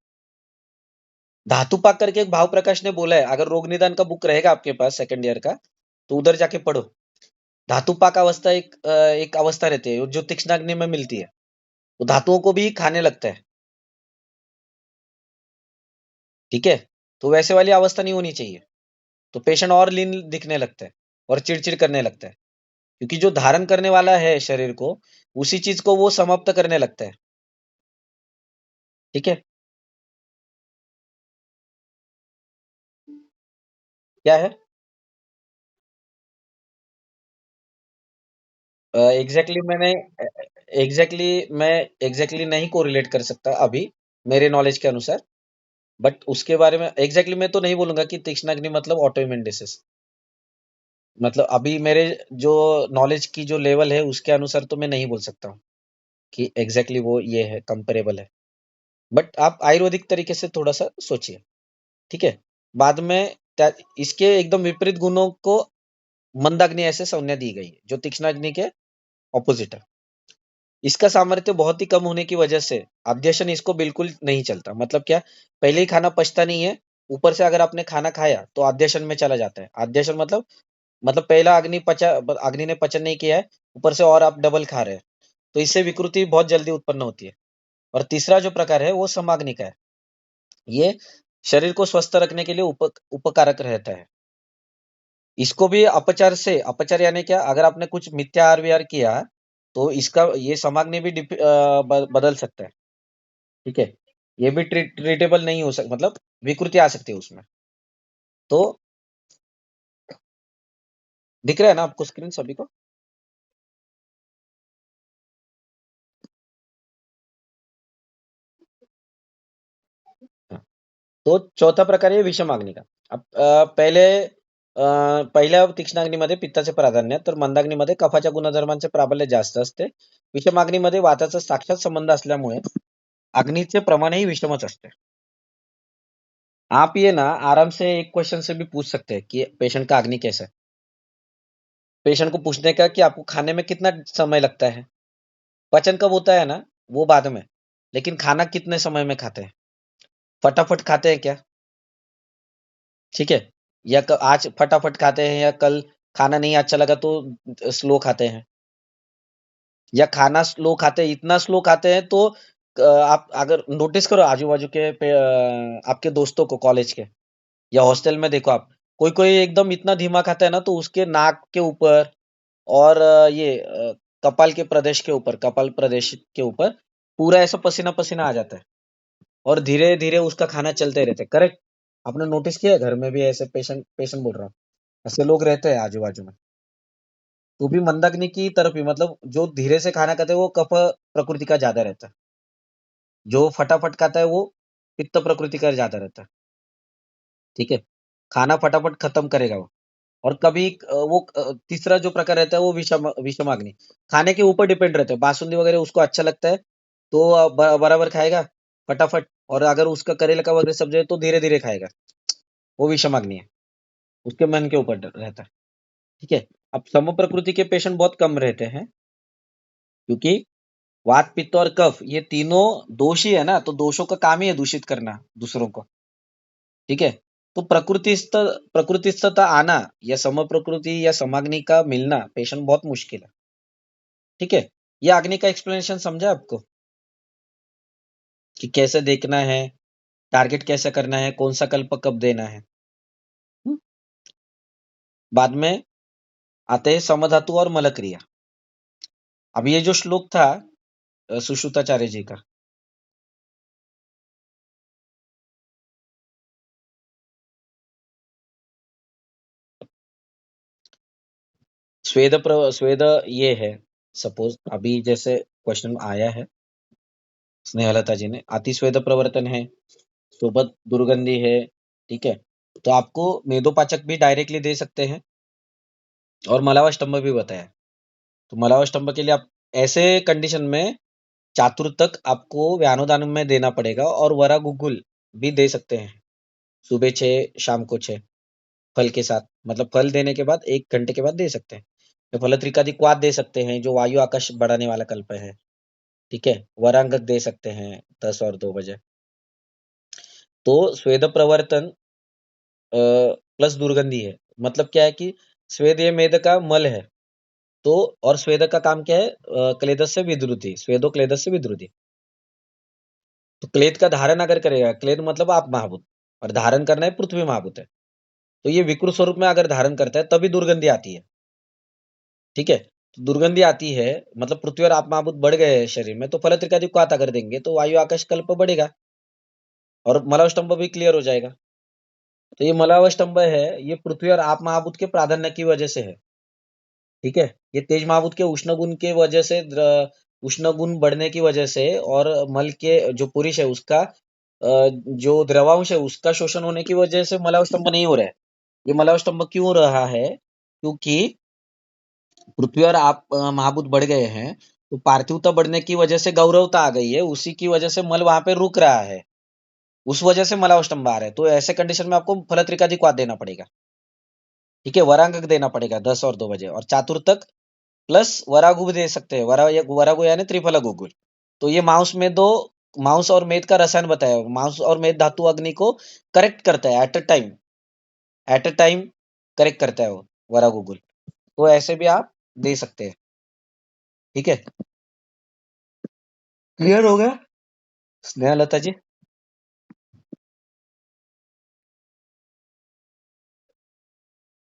धातु पाक करके एक भाव प्रकाश ने बोला है, अगर रोग निदान का बुक रहेगा आपके पास सेकंड ईयर का, तो उधर जाके पढ़ो. धातु पाक अवस्था एक अवस्था रहती है जो तीक्ष्णाग्नि में मिलती है, वो धातुओं को भी खाने लगता है. ठीक है, तो वैसे वाली अवस्था नहीं होनी चाहिए. तो पेशेंट और लीन दिखने लगता है और चिड़चिड़ करने लगता है, क्योंकि जो धारण करने वाला है शरीर को, उसी चीज को वो समाप्त करने लगता है. ठीक है, क्या है एग्जैक्टली मैंने एग्जैक्टली मैं एग्जैक्टली नहीं कोरिलेट कर सकता अभी मेरे नॉलेज के अनुसार. बट उसके बारे में एग्जैक्टली मैं तो नहीं बोलूंगा कि तीक्ष्णाग्नि मतलब ऑटो इम्यून डिसीज. मतलब अभी मेरे जो नॉलेज की जो लेवल है उसके अनुसार तो मैं नहीं बोल सकता हूँ कि एग्जैक्टली वो ये है, कंपेरेबल है. बट आप आयुर्वेदिक तरीके से थोड़ा सा सोचिए. ठीक है, बाद में इसके एकदम विपरीत गुणों को मंदाग्नि ऐसे संज्ञा दी गई है, जो तीक्ष्णाग्नि के ऑपोजिट है. इसका सामर्थ्य बहुत ही कम होने की वजह से अध्यशन इसको बिल्कुल नहीं चलता. मतलब क्या, पहले ही खाना पचता नहीं है, ऊपर से अगर आपने खाना खाया तो अध्यशन में चला जाता है. अध्यशन मतलब पहला अग्नि ने पचन नहीं किया है, ऊपर से और आप डबल खा रहे हैं, तो इससे विकृति बहुत जल्दी उत्पन्न होती है. और तीसरा जो प्रकार है वो समाग्नि का है. ये शरीर को स्वस्थ रखने के लिए उपकारक रहता है. इसको भी अपचार यानी क्या, अगर आपने कुछ मिथ्या आहार विहार किया, तो इसका ये समाग्नि भी बदल सकता है. ठीक है, ये भी ट्रीटेबल नहीं हो सकता, मतलब विकृति आ सकती है उसमें. तो दिख रहा है ना आपको स्क्रीन सभी को? हाँ. तो चौथा प्रकार आहे विषमाग्नी का. पहिल्या तीक्ष्णाग्नीमध्ये पित्ताचे प्राधान्य, तर मंदाग्नीमध्ये कफाच्या गुणधर्मांचे प्राबल्य जास्त असते. विषमाग्नीमध्ये वाताचा साक्षात संबंध असल्यामुळे अग्नीचे प्रमाणही विषमच असते. आप ये ना आराम से एक क्वेश्चन से भी पूछ सकते हैं कि पेशेंट का अग्नि कैसा है. पेशेंट को पूछने का कि आपको खाने में कितना समय लगता है. पचन कब होता है ना, वो बाद में, लेकिन खाना कितने समय में खाते हैं, फटाफट खाते हैं क्या? ठीक है, या आज फटाफट खाते हैं, या कल खाना नहीं अच्छा लगा तो स्लो खाते हैं, या खाना स्लो खाते हैं, इतना स्लो खाते हैं तो आप अगर नोटिस करो आजू बाजू के आपके दोस्तों को कॉलेज के, या हॉस्टल में देखो आप, कोई कोई एकदम इतना धीमा खाता है ना, तो उसके नाक के ऊपर और कपाल प्रदेश के ऊपर पूरा ऐसा पसीना पसीना आ जाता है, और धीरे धीरे उसका खाना चलते रहते हैं. करेक्ट, आपने नोटिस किया है घर में भी ऐसे पेशेंट पेशेंट बोल रहा हूँ, ऐसे लोग रहते हैं आजू बाजू में. तो भी मंदाग्नि की तरफ ही, मतलब जो धीरे से खाना खाते हैं वो कफ प्रकृति का ज्यादा रहता है, जो फटाफट खाता है वो पित्त प्रकृति का ज्यादा रहता है. ठीक है, खाना फटाफट खत्म करेगा वो. और कभी तीसरा जो प्रकार रहता है वो विषमाग्नि, खाने के ऊपर डिपेंड रहता है. बासुंदी वगैरह उसको अच्छा लगता है, तो बराबर खाएगा फटाफट, और अगर उसका करेला का वगैरह सब्जी है तो धीरे धीरे खाएगा, वो विषमाग्नि है, उसके मन के ऊपर रहता है. ठीक है, अब सम प्रकृति के पेशेंट बहुत कम रहते हैं, क्योंकि वात पित्त और कफ ये तीनों दोषी है ना, तो दोषों का काम ही है दूषित करना दूसरों को. ठीक है, तो प्रकृतिस्थ आना या सम प्रकृति या समाग्नि का मिलना पेशेंट बहुत मुश्किल है. ठीक है, ये अग्नि का एक्सप्लेनेशन समझा आपको, कि कैसे देखना है, टारगेट कैसे करना है, कौन सा कल्प कब देना है. हम्म? बाद में आते हैं समधातु और मलक्रिया. अब ये जो श्लोक था सुश्रुताचार्य जी का, स्वेद ये है, सपोज अभी जैसे क्वेश्चन आया है स्नेहलता जी ने, अतिस्वेद प्रवर्तन है, सोबत दुर्गंधी है, ठीक है। तो आपको मेदोपाचक भी डायरेक्टली दे सकते हैं और मलावस्तंभ भी बताया। तो मलावस्तंभ के लिए आप ऐसे कंडीशन में चातुर्तक आपको व्यानोदान में देना पड़ेगा, और वरा गुगुल भी दे सकते हैं सुबह 6 शाम को 6 फल के साथ, मतलब फल देने के बाद 1 घंटे के बाद दे सकते हैं। तो फलत्रिकादि क्वाथ दे सकते हैं जो वायु आकाश बढ़ाने वाला कल्प है, ठीक है। वरांगक दे सकते हैं 10 और 2 बजे। तो स्वेद प्रवर्तन प्लस दुर्गंधी है, मतलब क्या है कि स्वेद ये मेद का मल है। तो और स्वेद का काम क्या है, क्लेदस से विद्रुति, स्वेदो क्लेदस से विद्रुति। तो क्लेद का धारण अगर करेगा, क्लेद मतलब आप महाभूत, और धारण करना है पृथ्वी महाभूत है, तो ये विकृत स्वरूप में अगर धारण करता है तभी दुर्गंधी आती है, ठीक है। तो दुर्गंधी आती है मतलब पृथ्वी और आप महाभूत बढ़ गए हैं शरीर में, तो फलत्रिकादि को अगर देंगे तो वायु आकाश कल्प बढ़ेगा और मलावस्तंभ भी क्लियर हो जाएगा। तो ये मलावस्तंभ है, ये पृथ्वी और आप महाभूत के प्राधान्य की वजह से है, ठीक है। ये तेज महाभूत के उष्ण गुण के वजह से, उष्ण गुण बढ़ने की वजह से, और मल के जो पुरुष है उसका जो द्रवांश है उसका शोषण होने की वजह से मलावस्तंभ नहीं हो रहा है। ये मलावस्तंभ क्यों हो रहा है, क्योंकि पृथ्वी और आप महाभूत बढ़ गए हैं, तो पार्थिवता बढ़ने की वजह से गौरवता आ गई है, उसी की वजह से मल वहां पे रुक रहा है, उस वजह से मलावस्तंभ आ रहा है। तो ऐसे कंडीशन में आपको फलत्रिकादि देना पड़ेगा, ठीक है। वरांगक देना पड़ेगा 10 और 2 बजे, और चातुर्तक प्लस वरागु भी दे सकते हैं, वरागु यानी त्रिफला गुगुल। तो ये माउस और मेद का रसायन बताया, माउस और मेद धातु अग्नि को करेक्ट करता है एट अ टाइम करेक्ट करता है वो वरागुगुल। तो ऐसे भी आप दे सकते हैं, ठीक है। क्लियर हो गया स्नेहलता जी?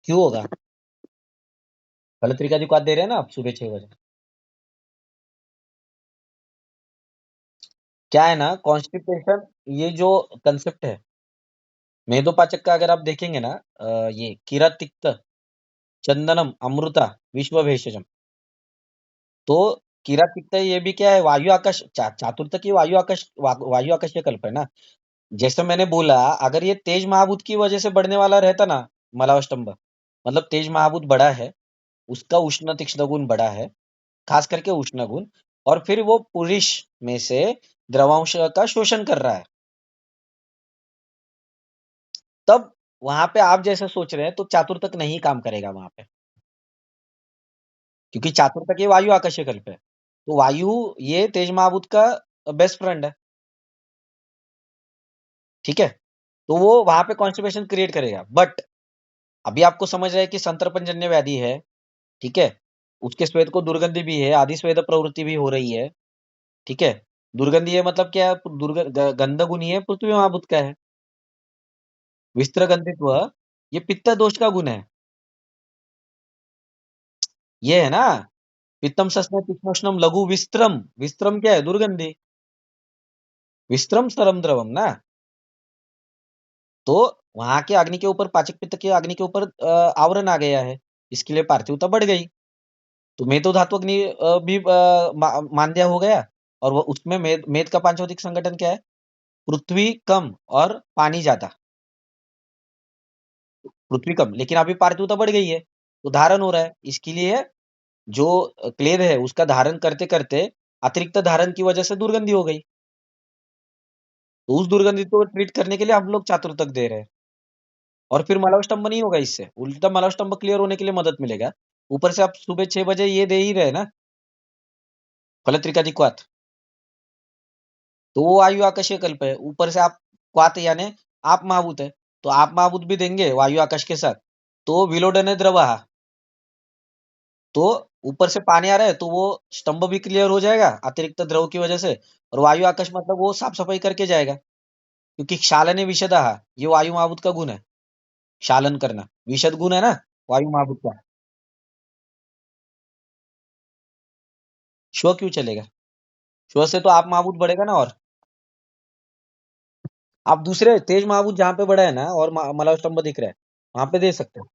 क्यों होगा? गलत तरीका दिखा दे रहे हैं ना आप सुबह 6 बजे। क्या है ना, कॉन्स्टिपेशन, ये जो कंसेप्ट है मेदोपाचक का, अगर आप देखेंगे ना, ये किरातिक्त, चंदनम, अमृता, विश्व भेषजम। तो किरातिक्त ये भी क्या है, वायु आकाश चातुर्थ की वायु आकाशीय कल्प है ना। जैसे मैंने बोला, अगर ये तेज महाभूत की वजह से बढ़ने वाला रहता ना मलावस्तंभ, मतलब तेज महाभूत बड़ा है, उसका उष्ण तीक्ष्ण गुण बड़ा है, खास करके उष्ण गुण, और फिर वो पुरुष में से द्रवांश का शोषण कर रहा है, तब वहां पे आप जैसे सोच रहे हैं तो चातुर्तक नहीं काम करेगा वहां पे, क्योंकि चातुर्तक ये वायु आकाशीय कल्प है। तो वायु ये तेज महाभूत का बेस्ट फ्रेंड है, ठीक है। तो वो वहां पे कॉन्स्टिपेशन क्रिएट करेगा, बट अभी आपको समझ रहे हैं कि संतर्पणजन्य व्याधि है, ठीक है। उसके स्वेद को दुर्गंधि भी है, आदि स्वेद प्रवृत्ति भी हो रही है, ठीक है। दुर्गंधि है मतलब क्या है, गंध गुण ही है, पृथ्वी महाभूत का है। विस्त्र गंधित्व, ये पित्त दोष का गुण है, ये है ना। पित्तम सस्ने तीक्ष्णोष्णम लघु विस्त्रम, विस्त्रम क्या है, दुर्गंधि। विस्त्रम सरम द्रवम ना। तो वहां के अग्नि के ऊपर, पाचक पित्त के अग्नि के ऊपर आवरण आ गया है, इसके लिए पार्थिवता बढ़ गई। तो मेदो धातु अग्नि भी मान्य हो गया, और वो उसमें मेद का पांचभौतिक संगठन क्या है, पृथ्वी कम और पानी ज्यादा। पृथ्वी कम, लेकिन अभी पार्थिवता बढ़ गई है, तो धारण हो रहा है, इसके लिए जो क्लेद है उसका धारण करते करते अतिरिक्त धारण की वजह से दुर्गंधी हो गई। तो उस दुर्गंधी को ट्रीट करने के लिए हम लोग चातुर्तक दे रहे हैं, और फिर मलावस्तंभ नहीं होगा, इससे उल्टा मलावस्तंभ क्लियर होने के लिए मदद मिलेगा। ऊपर से आप सुबह 6 बजे ये दे ही रहे ना, फलत्रिका क्वाथ। तो वो वायु आकाशीय कल्प है, ऊपर से आप क्वाथ यानी आप महाभूत है, तो आप महाभूत भी देंगे वायु आकाश के साथ, तो विलोडन द्रवा, तो ऊपर से पानी आ रहा है तो वो स्तंभ भी क्लियर हो जाएगा अतिरिक्त द्रव की वजह से, और वायु आकाश मतलब वो साफ सफाई करके जाएगा, क्योंकि क्षालन विशदा, ये वायु महाभूत का गुण है, क्षालन करना विशद गुण है ना वायु महाभूत का। श्व क्यों चलेगा? श्व से तो आप महाभूत बढ़ेगा ना, और आप दूसरे तेज महाभूत जहां पे बढ़ा है ना, और मलाव स्तंभ दिख रहा है, वहां पे दे सकते हैं,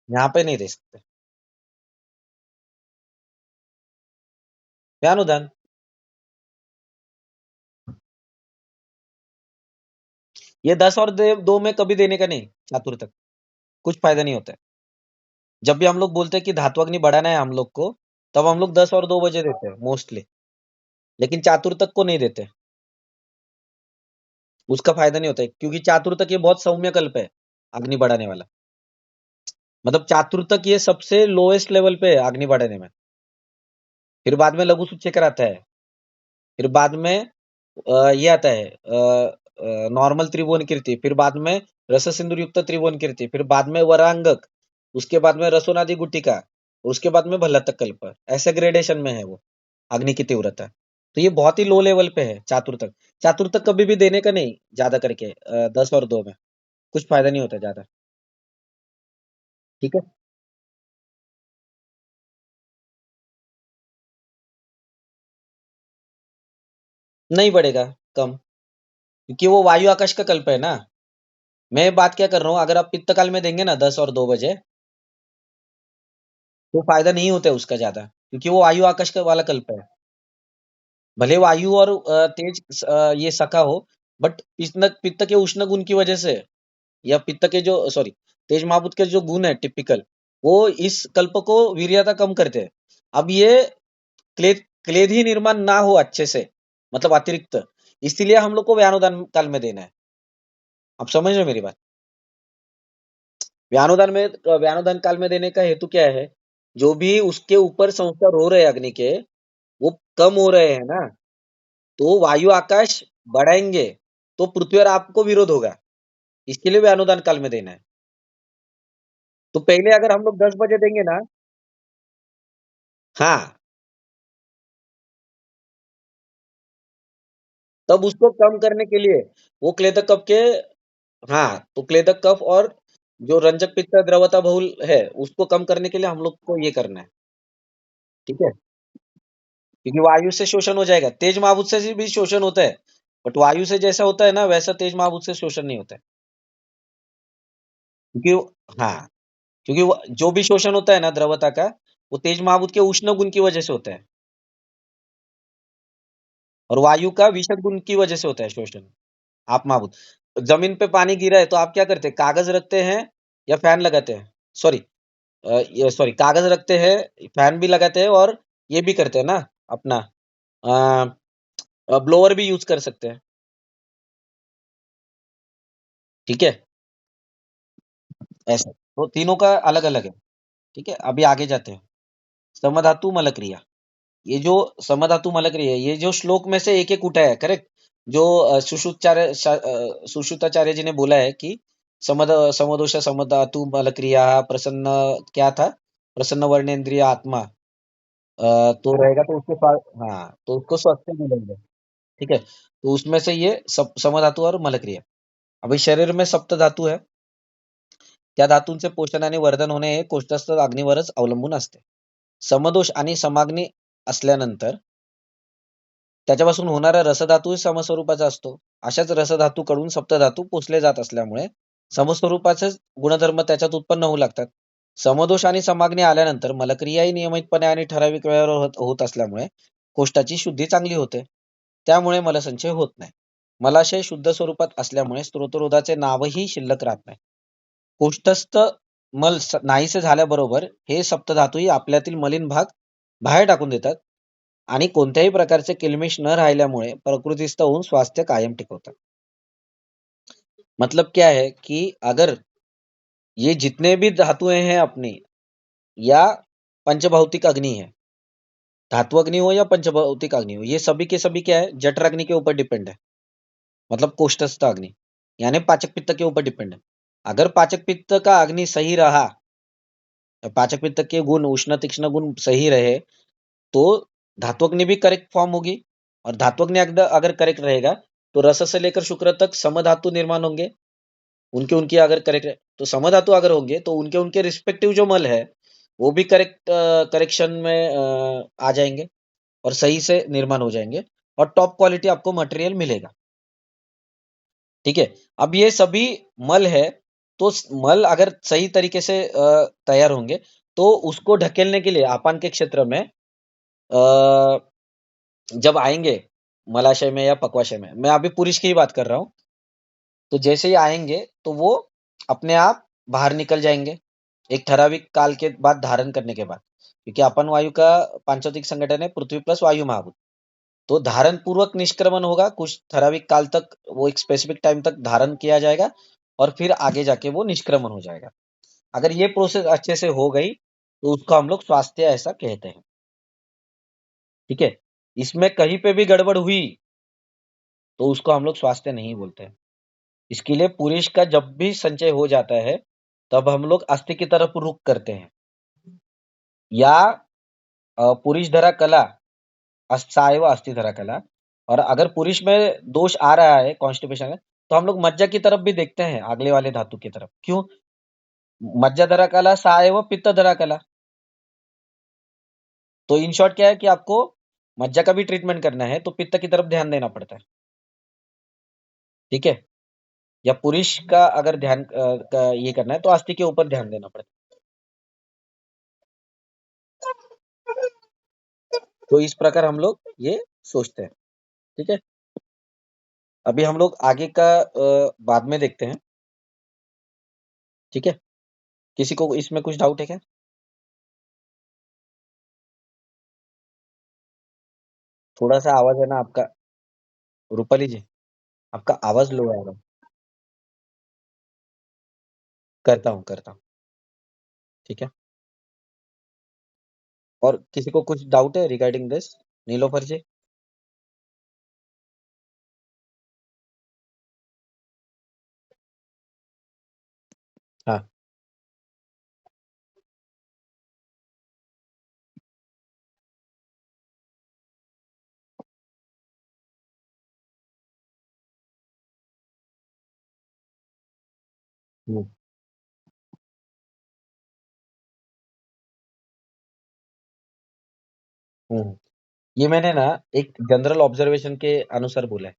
यहाँ पे नहीं दे सकते। व्यानुदान। ये 10 और 2 में कभी देने का नहीं, चातुर्थक कुछ फायदा नहीं होता है। जब भी हम लोग बोलते हैं कि धात्वग्नि बढ़ाना है हम लोग को, तब हम लोग 10 और 2 बजे देते हैं मोस्टली, लेकिन चातुर्थक को नहीं देते। उसका फायदा नहीं होता है, क्योंकि चातुर्थक ये बहुत सौम्य कल्प है, अग्नि बढ़ाने वाला। मतलब चातुर्थक ये सबसे लोएस्ट लेवल पे है अग्नि बढ़ाने में। फिर बाद में लघु सूच्यकर आता है। फिर बाद में ये आता है नॉर्मल त्रिभुवन कीर्ति, फिर बाद में रस सिंदूर युक्त त्रिभुवन कीर्ति, फिर बाद में वरांगक, उसके बाद में रसोनादि गुटिका, उसके बाद में भल्लतक कल्प। ऐसे ग्रेडेशन में है वो अग्नि की तीव्रता। तो ये बहुत ही लो लेवल पे है चातुर्थक। चातुर्थक कभी भी देने का नहीं ज्यादा करके 10 और 2 में कुछ फायदा नहीं होता ज्यादा। ठीक है, नहीं बढ़ेगा, कम, क्योंकि वो वायु आकाश का कल्प है ना। मैं बात क्या कर रहा हूँ, अगर आप पित्त काल में देंगे ना 10 और 2 बजे, तो फायदा नहीं होता है उसका ज्यादा, क्योंकि वो वायु आकाश का वाला कल्प है। भले वायु और तेज ये सखा हो, बट पित्त पित्त के उष्ण गुण की वजह से, या पित्त के जो सॉरी तेज महाभूत के जो गुण है टिपिकल, वो इस कल्प को वीर्यता कम करते हैं। अब ये क्लेद ही निर्माण ना हो अच्छे से, मतलब अतिरिक्त, इसीलिए हम लोग को व्यानुदान काल में देना है। आप समझ रहे हो मेरी बात। व्यानुदान काल में देने का हेतु क्या है, जो भी उसके ऊपर संस्कार हो रहे हैं अग्नि के, वो कम हो रहे हैं ना, तो वायु आकाश बढ़ाएंगे, तो पृथ्वी और आपको विरोध होगा। इसके लिए व्यानुदान काल में देना है। तो पहले अगर हम लोग 10 बजे देंगे ना, हाँ, तब उसको कम करने के लिए वो क्लेदक कफ के, हाँ, तो क्लेदक कफ और जो रंजक पित्त द्रवता बहुल है, उसको कम करने के लिए हम लोग को ये करना है। ठीक है, क्योंकि वायु से शोषण हो जाएगा, तेज महाभूत से भी शोषण होता है, बट वायु से जैसा होता है ना, वैसा तेज महाभूत से शोषण नहीं होता है। क्योंकि हाँ, क्योंकि जो भी शोषण होता है ना द्रवता का, वो तेज महाभूत के उष्ण गुण की वजह से होता है, और वायु का विषद गुण की वजह से होता है शोषण। आप महाभूत, जमीन पे पानी गिरा है तो आप क्या करते हैं, कागज रखते हैं या फैन लगाते हैं? सॉरी, ये सॉरी, कागज रखते हैं, फैन भी लगाते हैं, और ये भी करते हैं ना अपना, ब्लोअर भी यूज कर सकते हैं। ठीक है, ऐसा तो तीनों का अलग अलग है। ठीक है, अभी आगे जाते हैं। समधातु मल क्रिया, ये जो समधातु मल क्रिया है, ये जो श्लोक में से एक एक उठाया है, करेक्ट। जो सुश्रुताचार्य जी ने बोला है कि समदोष समधातु मल क्रिया प्रसन्न, क्या था, प्रसन्न वर्णेन्द्रिय आत्मा, तो रहेगा, तो उसको हाँ, तो उसको स्वस्थ मिलेंगे। ठीक है, तो उसमें से ये समधातु और मल क्रिया। अभी शरीर में सप्त धातू है, त्या धातूंचे पोषण आणि वर्धन होणे हे कोष्ठस्थ अग्नीवरच अवलंबून असते. समदोष आणि समाग्नी असल्यानंतर त्याच्यापासून होणारा रसधातू समस्वरूपाचा असतो. अशाच रसधातूकडून सप्तधातू पोचले जात असल्यामुळे समस्वरूपाचे गुणधर्म त्याच्यात उत्पन्न होऊ लागतात. समदोष आणि समाग्नी आल्यानंतर मलक्रियाही नियमितपणे आणि ठराविक वेळेवर होत असल्यामुळे कोष्ठाची शुद्धी चांगली होते. त्यामुळे मलसंचय होत नाही. मलाशय शुद्ध स्वरूपात असल्यामुळे स्त्रोतरोधाचे नावही शिल्लक राहत नाही. कोष्ठस्थ नाहीसे झाल्याबरोबर हे सप्तधातूही आपल्यातील मलिन भाग बाहेर टाकून देतात आणि कोणत्याही प्रकारचे किलमिश न राहिल्यामुळे प्रकृतिस्थ होऊन स्वास्थ्य कायम टिकवतात. मतलब क्या है कि अगर ये जितने भी धातुएं हैं अपनी, या पंचभौतिक अग्नि है, धातु अग्नि हो या पंचभौतिक अग्नि हो, ये सभी के सभी क्या है, जठर अग्नि के ऊपर डिपेंड है। मतलब कोष्ठस्थ अग्नि, यानी पाचक पित्त के ऊपर डिपेंड है। अगर पाचक पित्त का अग्नि सही रहा, पाचक पित्त के गुण उष्ण तीक्ष्ण गुण सही रहे, तो धात्वग्नि भी करेक्ट फॉर्म होगी। और धात्वग्नि अगर करेक्ट रहेगा, तो रस से लेकर शुक्र तक समधातु निर्माण होंगे। उनके उनके अगर करेक्ट, तो समधातु अगर होंगे, तो उनके उनके रिस्पेक्टिव जो मल है, वो भी करेक्शन में आ जाएंगे, और सही से निर्माण हो जाएंगे, और टॉप क्वालिटी आपको मटेरियल मिलेगा। ठीक है, अब ये सभी मल है, तो मल अगर सही तरीके से तैयार होंगे, तो उसको ढकेलने के लिए आपान के क्षेत्र में जब आएंगे मलाशय में या पक्वाशय में, मैं अभी पुरुष की ही बात कर रहा हूँ, तो जैसे ही आएंगे तो वो अपने आप बाहर निकल जाएंगे एक ठराविक काल के बाद, धारण करने के बाद, क्योंकि अपन वायु का पांचभौतिक संगठन है पृथ्वी प्लस वायु महाभूत। तो धारण पूर्वक निष्क्रमण होगा, कुछ ठराविक काल तक, वो एक स्पेसिफिक टाइम तक धारण किया जाएगा और फिर आगे जाके वो निष्क्रमण हो जाएगा। अगर ये प्रोसेस अच्छे से हो गई तो उसको हम लोग स्वास्थ्य ऐसा कहते हैं। ठीक है। इसमें कहीं पे भी गड़बड़ हुई तो उसको हम लोग स्वास्थ्य नहीं बोलते हैं। इसके लिए पुरुष का जब भी संचय हो जाता है तब हम लोग अस्थि की तरफ रुख करते हैं, या पुरुष धरा कला साएव अस्थि धरा कला। और अगर पुरुष में दोष आ रहा है कॉन्स्टिपेशन में, तो हम लोग मज्जा की तरफ भी देखते हैं, अगले वाले धातु की तरफ। क्यों? मज्जा धरा कला साएव पित्त धरा कला। तो इन शॉर्ट क्या है कि आपको मज्जा का भी ट्रीटमेंट करना है तो पित्त की तरफ ध्यान देना पड़ता है। ठीक है। या पुरुष का अगर ध्यान ये करना है तो अस्थि के ऊपर ध्यान देना पड़ता है। तो इस प्रकार हम लोग ये सोचते हैं। ठीक है। अभी हम लोग आगे का बाद में देखते हैं। ठीक है। किसी को इसमें कुछ डाउट है क्या? थोड़ा सा आवाज है ना आपका, रूपाली जी, आपका आवाज लो आ रहा है। करता हूँ, करता हूँ। ठीक है। और किसी को कुछ डाउट है रिगार्डिंग दिस? नीलोफर जी? हाँ। हम्म, हम्म। ये मैंने ना एक जनरल ऑब्जर्वेशन के अनुसार बोला है।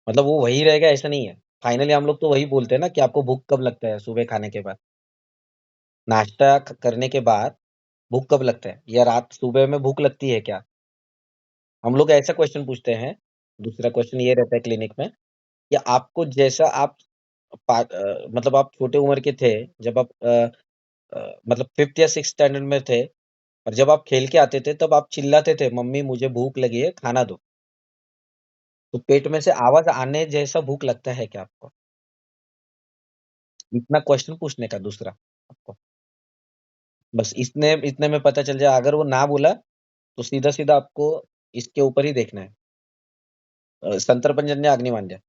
मतलब वो वही रहेगा ऐसा नहीं है। फाइनली हम लोग तो वही बोलते हैं ना कि आपको भूख कब लगता है सुबह खाने के बाद, नाश्ता करने के बाद भूख कब लगता है, या रात सुबह में भूख लगती है क्या? हम लोग ऐसा क्वेश्चन पूछते हैं। दूसरा क्वेश्चन ये रहता है क्लिनिक में, कि आपको जैसा आप मतलब आप छोटे उम्र के थे, जब आप मतलब फिफ्थ या सिक्स स्टैंडर्ड में थे, और जब आप खेल के आते थे तब आप चिल्लाते थे, मम्मी मुझे भूख लगी है खाना दो। तो पेट में से आवाज आने जैसा भूख लगता है क्या आपको? इतना क्वेश्चन पूछने का दूसरा आपको, बस इतने इतने में पता चल जाए। अगर वो ना बोला तो सीधा सीधा आपको इसके ऊपर ही देखना है, संतर्पणजन्य अग्निमांद्य।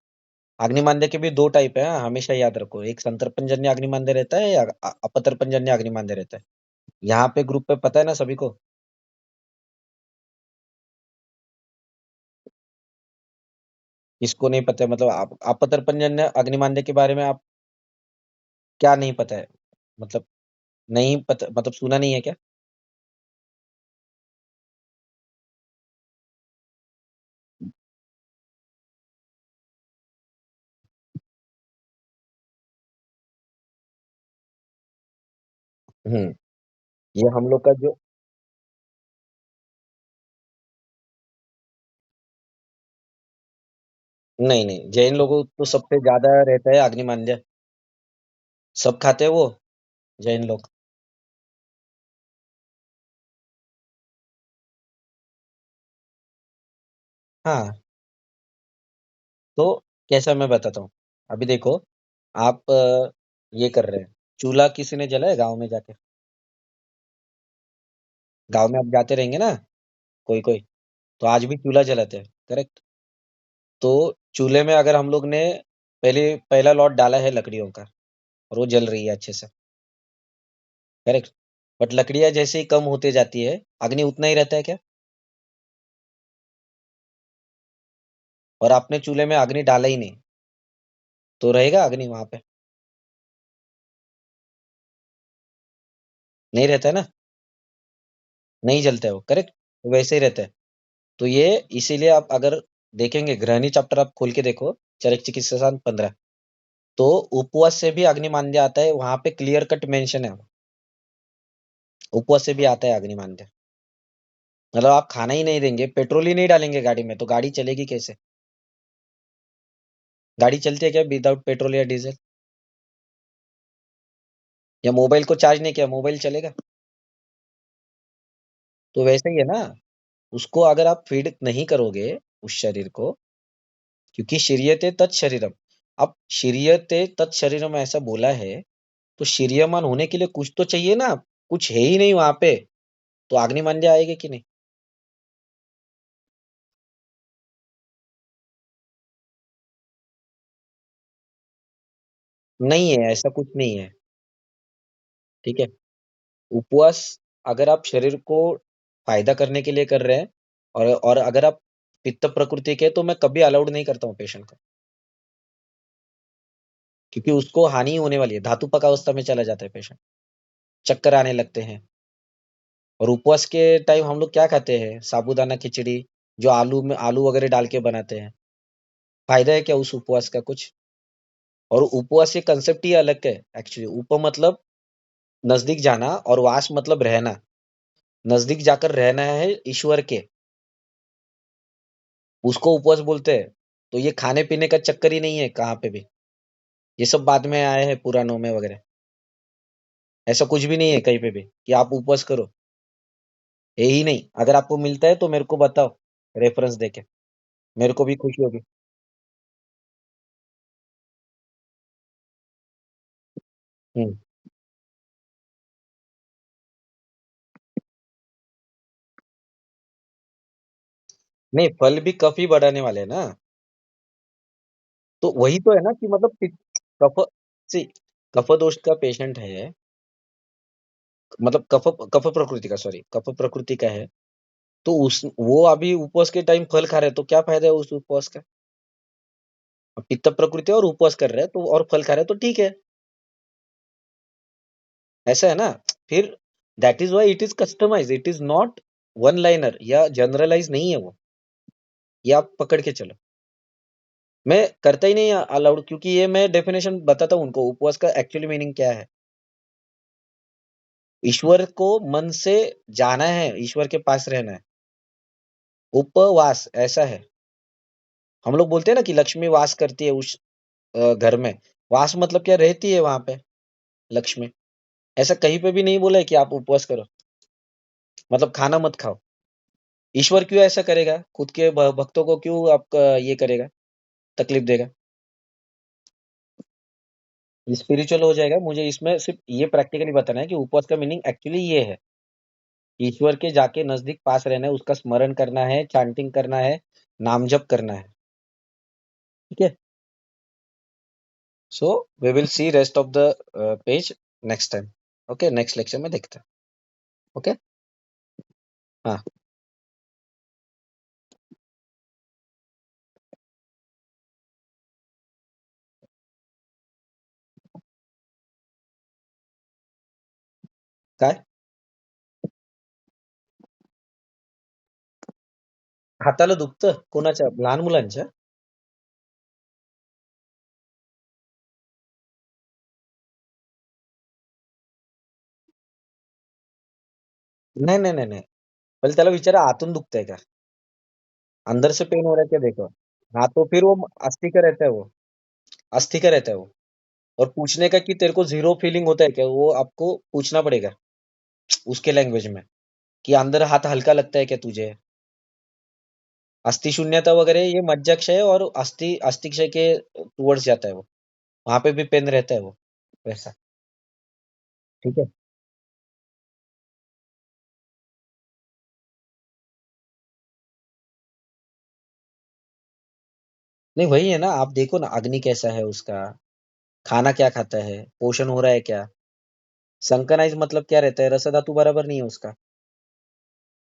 अग्निमांद्य के भी दो टाइप है, हाँ, हमेशा याद रखो, एक संतर्पणजन्य अग्निमांद्य रहता है या अपतर्पणजन्य अग्निमांद्य रहता है। यहाँ पे ग्रुप पे पता है ना सभी को? इसको नहीं पता है, मतलब आप अपतर्पणजन्य अग्निमांद्य के बारे में आप क्या नहीं पता है? मतलब नहीं पता, मतलब सुना नहीं है क्या? हम्म। ये हम लोग का जो, नहीं नहीं, जैन लोगों तो सबसे ज्यादा रहता है अग्निमांद्य। सब खाते हैं वो, जैन लोग। हाँ। तो कैसा, मैं बताता हूँ। अभी देखो, आप ये कर रहे हैं, चूल्हा किसी ने जलाया गांव में जाके? गांव में आप जाते रहेंगे ना, कोई कोई, तो आज भी चूल्हा जलाते हैं, करेक्ट? तो चूल्हे में अगर हम लोग ने पहले पहला लॉट डाला है लकड़ियों का, और वो जल रही है अच्छे से, करेक्ट? बट लकड़ियां जैसे ही कम होते जाती है, अग्नि उतना ही रहता है क्या? और आपने चूल्हे में अग्नि डाला ही नहीं, तो रहेगा अग्नि वहां पे? नहीं रहता है ना, नहीं जलता है वो, करेक्ट? वैसे ही रहता है। तो ये इसीलिए आप अगर देखेंगे, गृहणी चैप्टर आप खोल के देखो, चरक चिकित्सा 15, तो उपवास से भी अग्निमांद्य आता है, वहां पे क्लियर कट मेंशन है, उपवास से भी आता है अग्निमांद्य। मतलब आप खाना ही नहीं देंगे, पेट्रोल ही नहीं डालेंगे गाड़ी में, तो गाड़ी चलेगी कैसे? गाड़ी चलती है क्या विदाउट पेट्रोल या डीजल? या मोबाइल को चार्ज नहीं किया, मोबाइल चलेगा? तो वैसे ही है ना, उसको अगर आप फीड नहीं करोगे उस शरीर को, क्योंकि शरीयते तत् शरीरम, अब शरीयते तत् शरीरम ऐसा बोला है, तो शरीयमान होने के लिए कुछ तो चाहिए ना, कुछ है ही नहीं वहां पे, तो अग्निमान्य आएगी कि नहीं? नहीं है, ऐसा कुछ नहीं है। ठीक है, उपवास अगर आप शरीर को फायदा करने के लिए कर रहे हैं, और अगर आप पित्त प्रकृति के, तो मैं कभी अलाउड नहीं करता हूँ पेशेंट को, क्योंकि उसको हानि होने वाली है, धातुपक अवस्था में चला जाता है पेशेंट, चक्कर आने लगते हैं। और उपवास के टाइम हम लोग क्या खाते हैं? साबूदाना खिचड़ी, जो आलू में आलू वगैरह डाल के बनाते हैं। फायदा है क्या उस उपवास का कुछ? और उपवास के कंसेप्ट ही अलग है एक्चुअली। उप मतलब नजदीक जाना, और वास मतलब रहना, नजदीक जाकर रहना है ईश्वर के, उसको उपवास बोलते हैं। तो ये खाने पीने का चक्कर ही नहीं है कहाँ पे भी, ये सब बाद में आए हैं पुराणों में वगैरह। ऐसा कुछ भी नहीं है कहीं पे भी कि आप उपवास करो, है ही नहीं। अगर आपको मिलता है तो मेरे को बताओ, रेफरेंस देके, मेरे को भी खुशी होगी। हम्म। नहीं, फल भी कफ ही बढ़ाने वाले हैं ना। तो वही तो है ना कि मतलब कफ सी कफ दोष का पेशेंट है, मतलब कफ कफ प्रकृति का, सॉरी, कफ प्रकृति का है, तो उस वो अभी उपवास के टाइम फल खा रहे हैं, तो क्या फायदा है उस उपवास का? अब पित्त प्रकृति है और उपवास कर रहे हैं तो, और फल खा रहे हैं तो ठीक है। ऐसा है ना। फिर that is why it is customise, it is not one liner या जनरलाइज नहीं है वो, ये आप पकड़ के चलो। मैं करता ही नहीं अलाउड, क्योंकि ये मैं डेफिनेशन बताता हूँ उनको, उपवास का एक्चुअली मीनिंग क्या है। ईश्वर को मन से जाना है, ईश्वर के पास रहना है, उपवास ऐसा है। हम लोग बोलते हैं ना कि लक्ष्मी वास करती है उस घर में, वास मतलब क्या, रहती है वहां पे लक्ष्मी। ऐसा कहीं पे भी नहीं बोला है कि आप उपवास करो मतलब खाना मत खाओ। ईश्वर क्यों ऐसा करेगा, खुद के भक्तों को क्यों आपका ये करेगा, तकलीफ देगा? स्पिरिचुअल हो जाएगा। मुझे इसमें सिर्फ ये प्रैक्टिकली बताना है कि उपवास का मीनिंग एक्चुअली ये है, ईश्वर के जाके नजदीक पास रहना है, उसका स्मरण करना है, चैंटिंग करना है, नाम जप करना है। ठीक है। So we will see rest of the page next time. Okay, next lecture में देखते हैं। ओके। हाँ। काय? हाताला दुखतं कोणाच्या, लहान मुलांच्या? नहीं नहीं नहीं नहीं, पहले त्याला विचारा आतून दुखतंय का, अंदर से पेन हो रहा है क्या, देखो। हाँ, तो फिर वो अस्थि का रहता है वो, अस्थि का रहता है वो। और पूछने का कि तेरे को जीरो फीलिंग होता है क्या, वो आपको पूछना पड़ेगा उसके लैंग्वेज में, कि अंदर हाथ हल्का लगता है क्या तुझे। अस्थि शून्यता वगैरह ये मज्जाक्षय और अस्थि अस्थिक्षय के टूवर्ड्स जाता है वो, वहां पे भी पेन रहता है वो, वैसा। ठीक है। नहीं, वही है ना, आप देखो ना अग्नि कैसा है उसका, खाना क्या खाता है, पोषण हो रहा है क्या। संकनाइज मतलब क्या रहता है, रस धातु बराबर नहीं है उसका।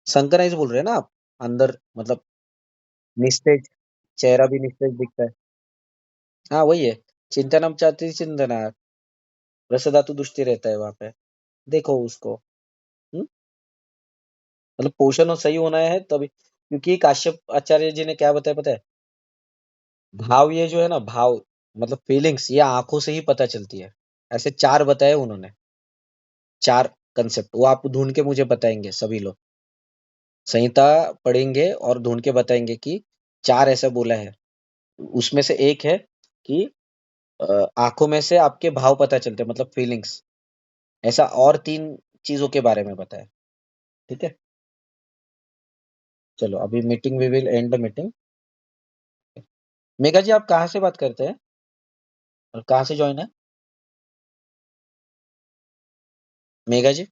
संकनाइज बोल रहे हैं ना आप, अंदर मतलब निस्तेज, चेहरा भी निस्तेज दिखता है। हाँ, वही है। चिंतनम चाहती चिंतना, रस धातु दुष्टि रहता है वहां पे, देखो उसको। हम्म? मतलब पोषण और सही होना है तभी, क्योंकि काश्यप आचार्य जी ने क्या बताया पता है, भाव ये जो है ना, भाव मतलब फीलिंग्स, ये आंखों से ही पता चलती है। ऐसे चार बताए उन्होंने, चार कंसेप्ट, वो आप ढूंढ के मुझे बताएंगे सभी लोग। संहिता पढ़ेंगे और ढूंढ के बताएंगे कि चार ऐसा बोला है। उसमें से एक है कि आंखों में से आपके भाव पता चलते हैं, मतलब फीलिंग्स। ऐसा और तीन चीजों के बारे में बताया। ठीक है। चलो अभी meeting, we will end the meeting. Megha ji, आप कहाँ से बात करते हैं और कहाँ से ज्वाइन है? मेघा जी,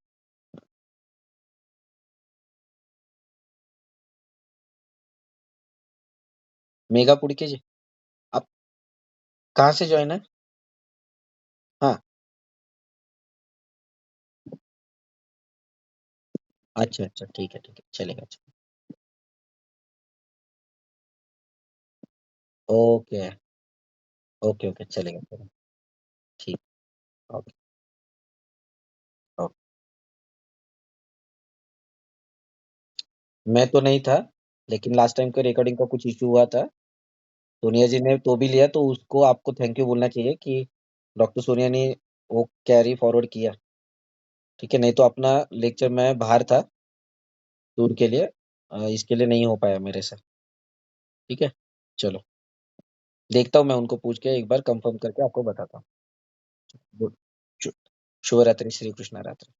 मेघा पुड़के जी, आप कहाँ से ज्वाइन है? हाँ। अच्छा अच्छा, ठीक है, चलेगा। ओके ओके ओके, चलेगा चलेगा। ठीक। Okay okay. मैं तो नहीं था, लेकिन लास्ट टाइम के रिकॉर्डिंग का कुछ इशू हुआ था। सोनिया जी ने तो भी लिया, तो उसको आपको थैंक यू बोलना चाहिए कि डॉक्टर सोनिया ने वो कैरी फॉरवर्ड किया। ठीक है, नहीं तो अपना लेक्चर में बाहर था टूर के लिए, इसके लिए नहीं हो पाया मेरे से। ठीक है। चलो, देखता हूँ, मैं उनको पूछ के एक बार कंफर्म करके आपको बताता हूँ। गुड। शुभ रात्रि, श्री कृष्ण रात्रि।